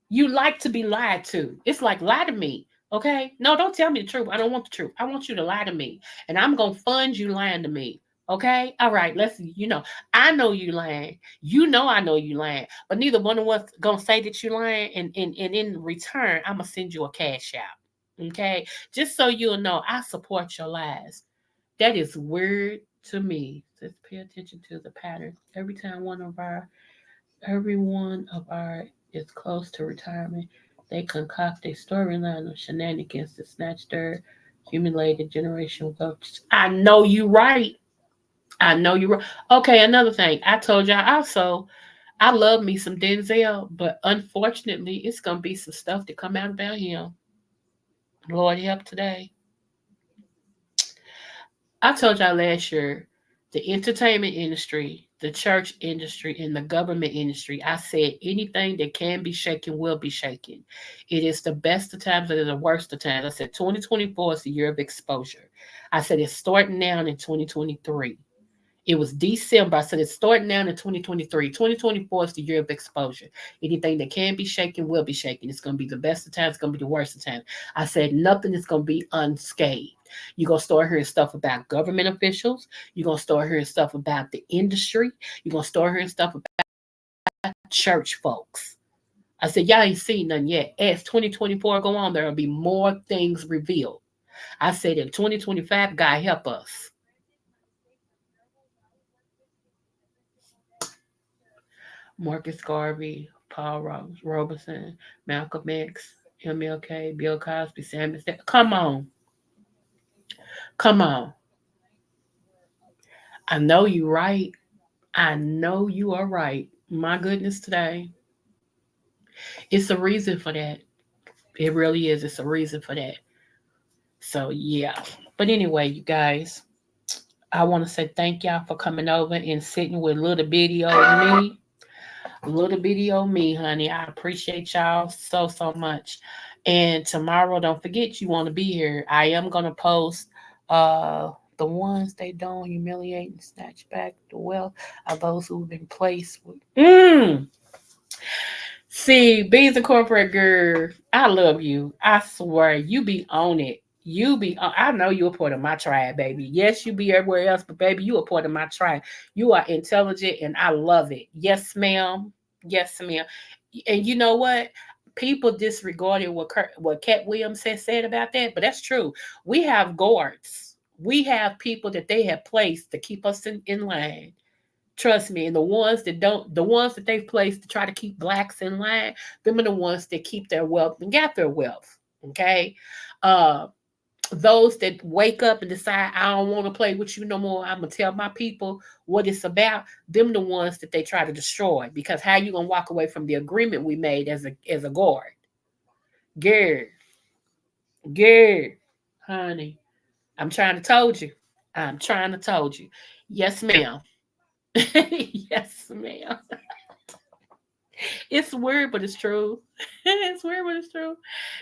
[SPEAKER 2] you like to be lied to. It's like lie to me. Okay? No, don't tell me the truth. I don't want the truth. I want you to lie to me. And I'm gonna fund you lying to me. Okay? All right, let's I know you lying. You know I know you lying. But neither one of us gonna say that you lying and in return, I'm gonna send you a cash out. Okay? Just so you'll know I support your lies. That is weird to me. Just pay attention to the pattern. Every one of our is close to retirement. They concoct a storyline of shenanigans to snatch their accumulated generational wealth. I know you right. I know you right. Okay, another thing. I told y'all also, I love me some Denzel, but unfortunately, it's gonna be some stuff to come out about him. Lord help today. I told y'all last year, the entertainment industry, the church industry, and the government industry, I said anything that can be shaken will be shaken. It is the best of times and the worst of times. I said 2024 is the year of exposure. I said it's starting now in 2023. It was December. I said it's starting now in 2023. 2024 is the year of exposure. Anything that can be shaken will be shaken. It's going to be the best of times. It's going to be the worst of times. I said nothing is going to be unscathed. You're going to start hearing stuff about government officials. You're going to start hearing stuff about the industry. You're going to start hearing stuff about church folks. I said, y'all ain't seen nothing yet. As 2024 go on, there will be more things revealed. I said in 2025, God help us. Marcus Garvey, Robeson, Malcolm X, MLK, Bill Cosby, Samuel. Come on. Come on. I know you're right. I know you are right. My goodness, today. It's a reason for that. It really is. It's a reason for that. So, yeah. But anyway, you guys, I want to say thank y'all for coming over and sitting with little bitty old me. Little bitty old me, honey. I appreciate y'all so, so much. And tomorrow, don't forget you want to be here. I am gonna post the ones they don't humiliate and snatch back the wealth of those who've been placed with. See, Beans and Corporate Girl, I love you. I swear, you be on it. You be on, I know you a part of my tribe, baby. Yes, you be everywhere else, but baby, you a part of my tribe. You are intelligent and I love it. Yes, ma'am. Yes, ma'am. And you know what? People disregarded what Cat Williams has said about that, but that's true. We have guards. We have people that they have placed to keep us in line. Trust me, and the ones that don't, the ones that they've placed to try to keep blacks in line, them are the ones that keep their wealth and got their wealth. Okay. Uh those that wake up and decide I don't want to play with you no more. I'm gonna tell my people what it's about. Them the ones that they try to destroy because how you gonna walk away from the agreement we made as a guard? Girl, girl, honey, I'm trying to told you. I'm trying to told you. Yes, ma'am. Yes, ma'am. It's weird, but it's true. It's weird, but it's true.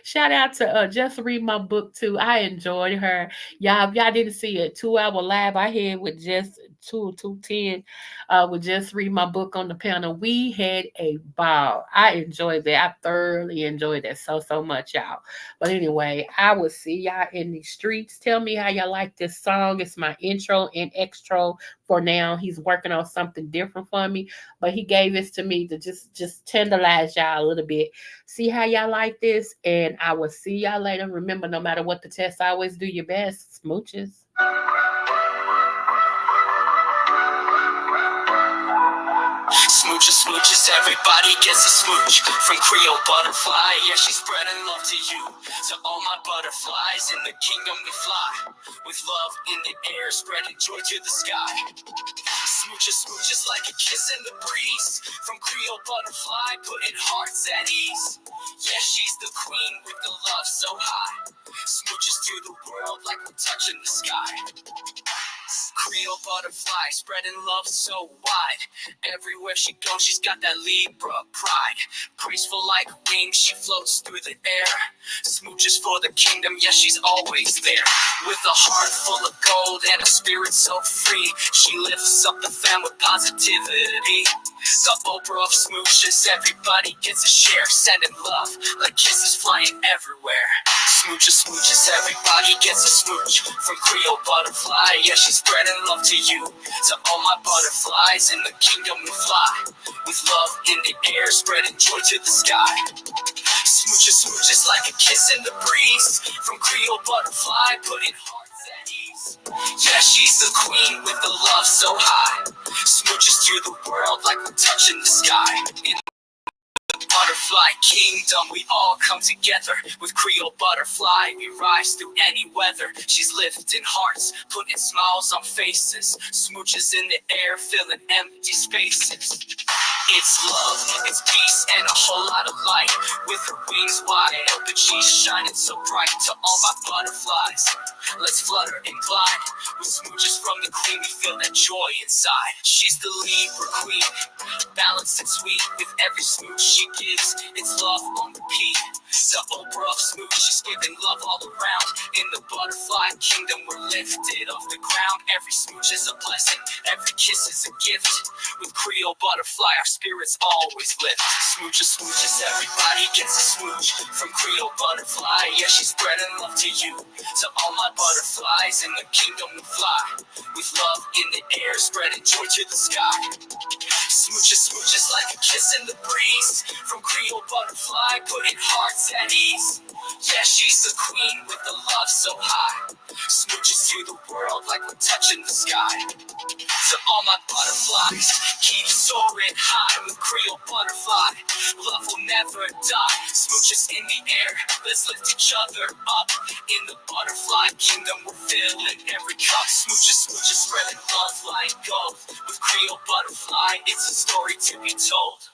[SPEAKER 2] Shout out to just read my book too. I enjoyed her. Y'all, if y'all didn't see a 2 hour live I had with just 210, with just read my book on the panel. We had a ball. I enjoyed that. I thoroughly enjoyed that so much, y'all. But anyway, I will see y'all in the streets. Tell me how y'all like this song. It's my intro and extra for now. He's working on something different for me, but he gave this to me to just tenderize y'all a little bit. See how y'all like this, and I will see y'all later. Remember, no matter what the test, always do your best. Smooches.
[SPEAKER 1] Smooches, smooches, everybody gets a smooch from Creole Butterfly. Yeah, she's spreading love to you, to all my butterflies. In the kingdom we fly, with love in the air, spreading joy to the sky. Smooches, smooches like a kiss in the breeze from Creole Butterfly, putting hearts at ease. Yeah, she's the queen with the love so high. Smooches to the world like we're touching the sky. Creole Butterfly, spreading love so wide. Everywhere she goes, she's got that Libra pride. Graceful like wings, she floats through the air. Smooches for the kingdom, yeah, she's always there. With a heart full of gold and a spirit so free, she lifts up the fam with positivity. The Oprah of smooches, everybody gets a share. Sending love like kisses flying everywhere. Smooches, smooches, everybody gets a smooch from Creole Butterfly. Yeah, she's spreading love to you, to all my butterflies. In the kingdom we fly, with love in the air, spreading joy to the sky. Smooches, smooches like a kiss in the breeze from Creole Butterfly, putting hearts at ease. Yeah, she's the queen with the love so high. Smooches to the world like we're touching the sky. In Butterfly Kingdom, we all come together. With Creole Butterfly, we rise through any weather. She's lifting hearts, putting smiles on faces. Smooches in the air, filling empty spaces. It's love, it's peace, and a whole lot of light. With her wings wide open, she's shining so bright. To all my butterflies, let's flutter and glide. With smooches from the queen, we feel that joy inside. She's the Libra queen, balanced and sweet. With every smooch she gives, it's love on repeat. The Oprah of smooch, she's giving love all around. In the butterfly kingdom, we're lifted off the ground. Every smooch is a blessing, every kiss is a gift. With Creole Butterfly, our spirits always lift. Smooches, smooches, everybody gets a smooch from Creole Butterfly. Yeah, she's spreading love to you, to all my butterflies. In the kingdom we fly, with love in the air, spreading joy to the sky. Smooches, smooches like a kiss in the breeze from Creole Butterfly, putting hearts at ease. Yeah, she's the queen with the love so high. Smooches to the world like we're touching the sky. To all my butterflies, keep soaring high with Creole Butterfly. Love will never die. Smooches in the air, let's lift each other up. In the butterfly kingdom, we're filling every cup. Smooches, smooches, spreading love like gold. With Creole Butterfly, it's a story to be told.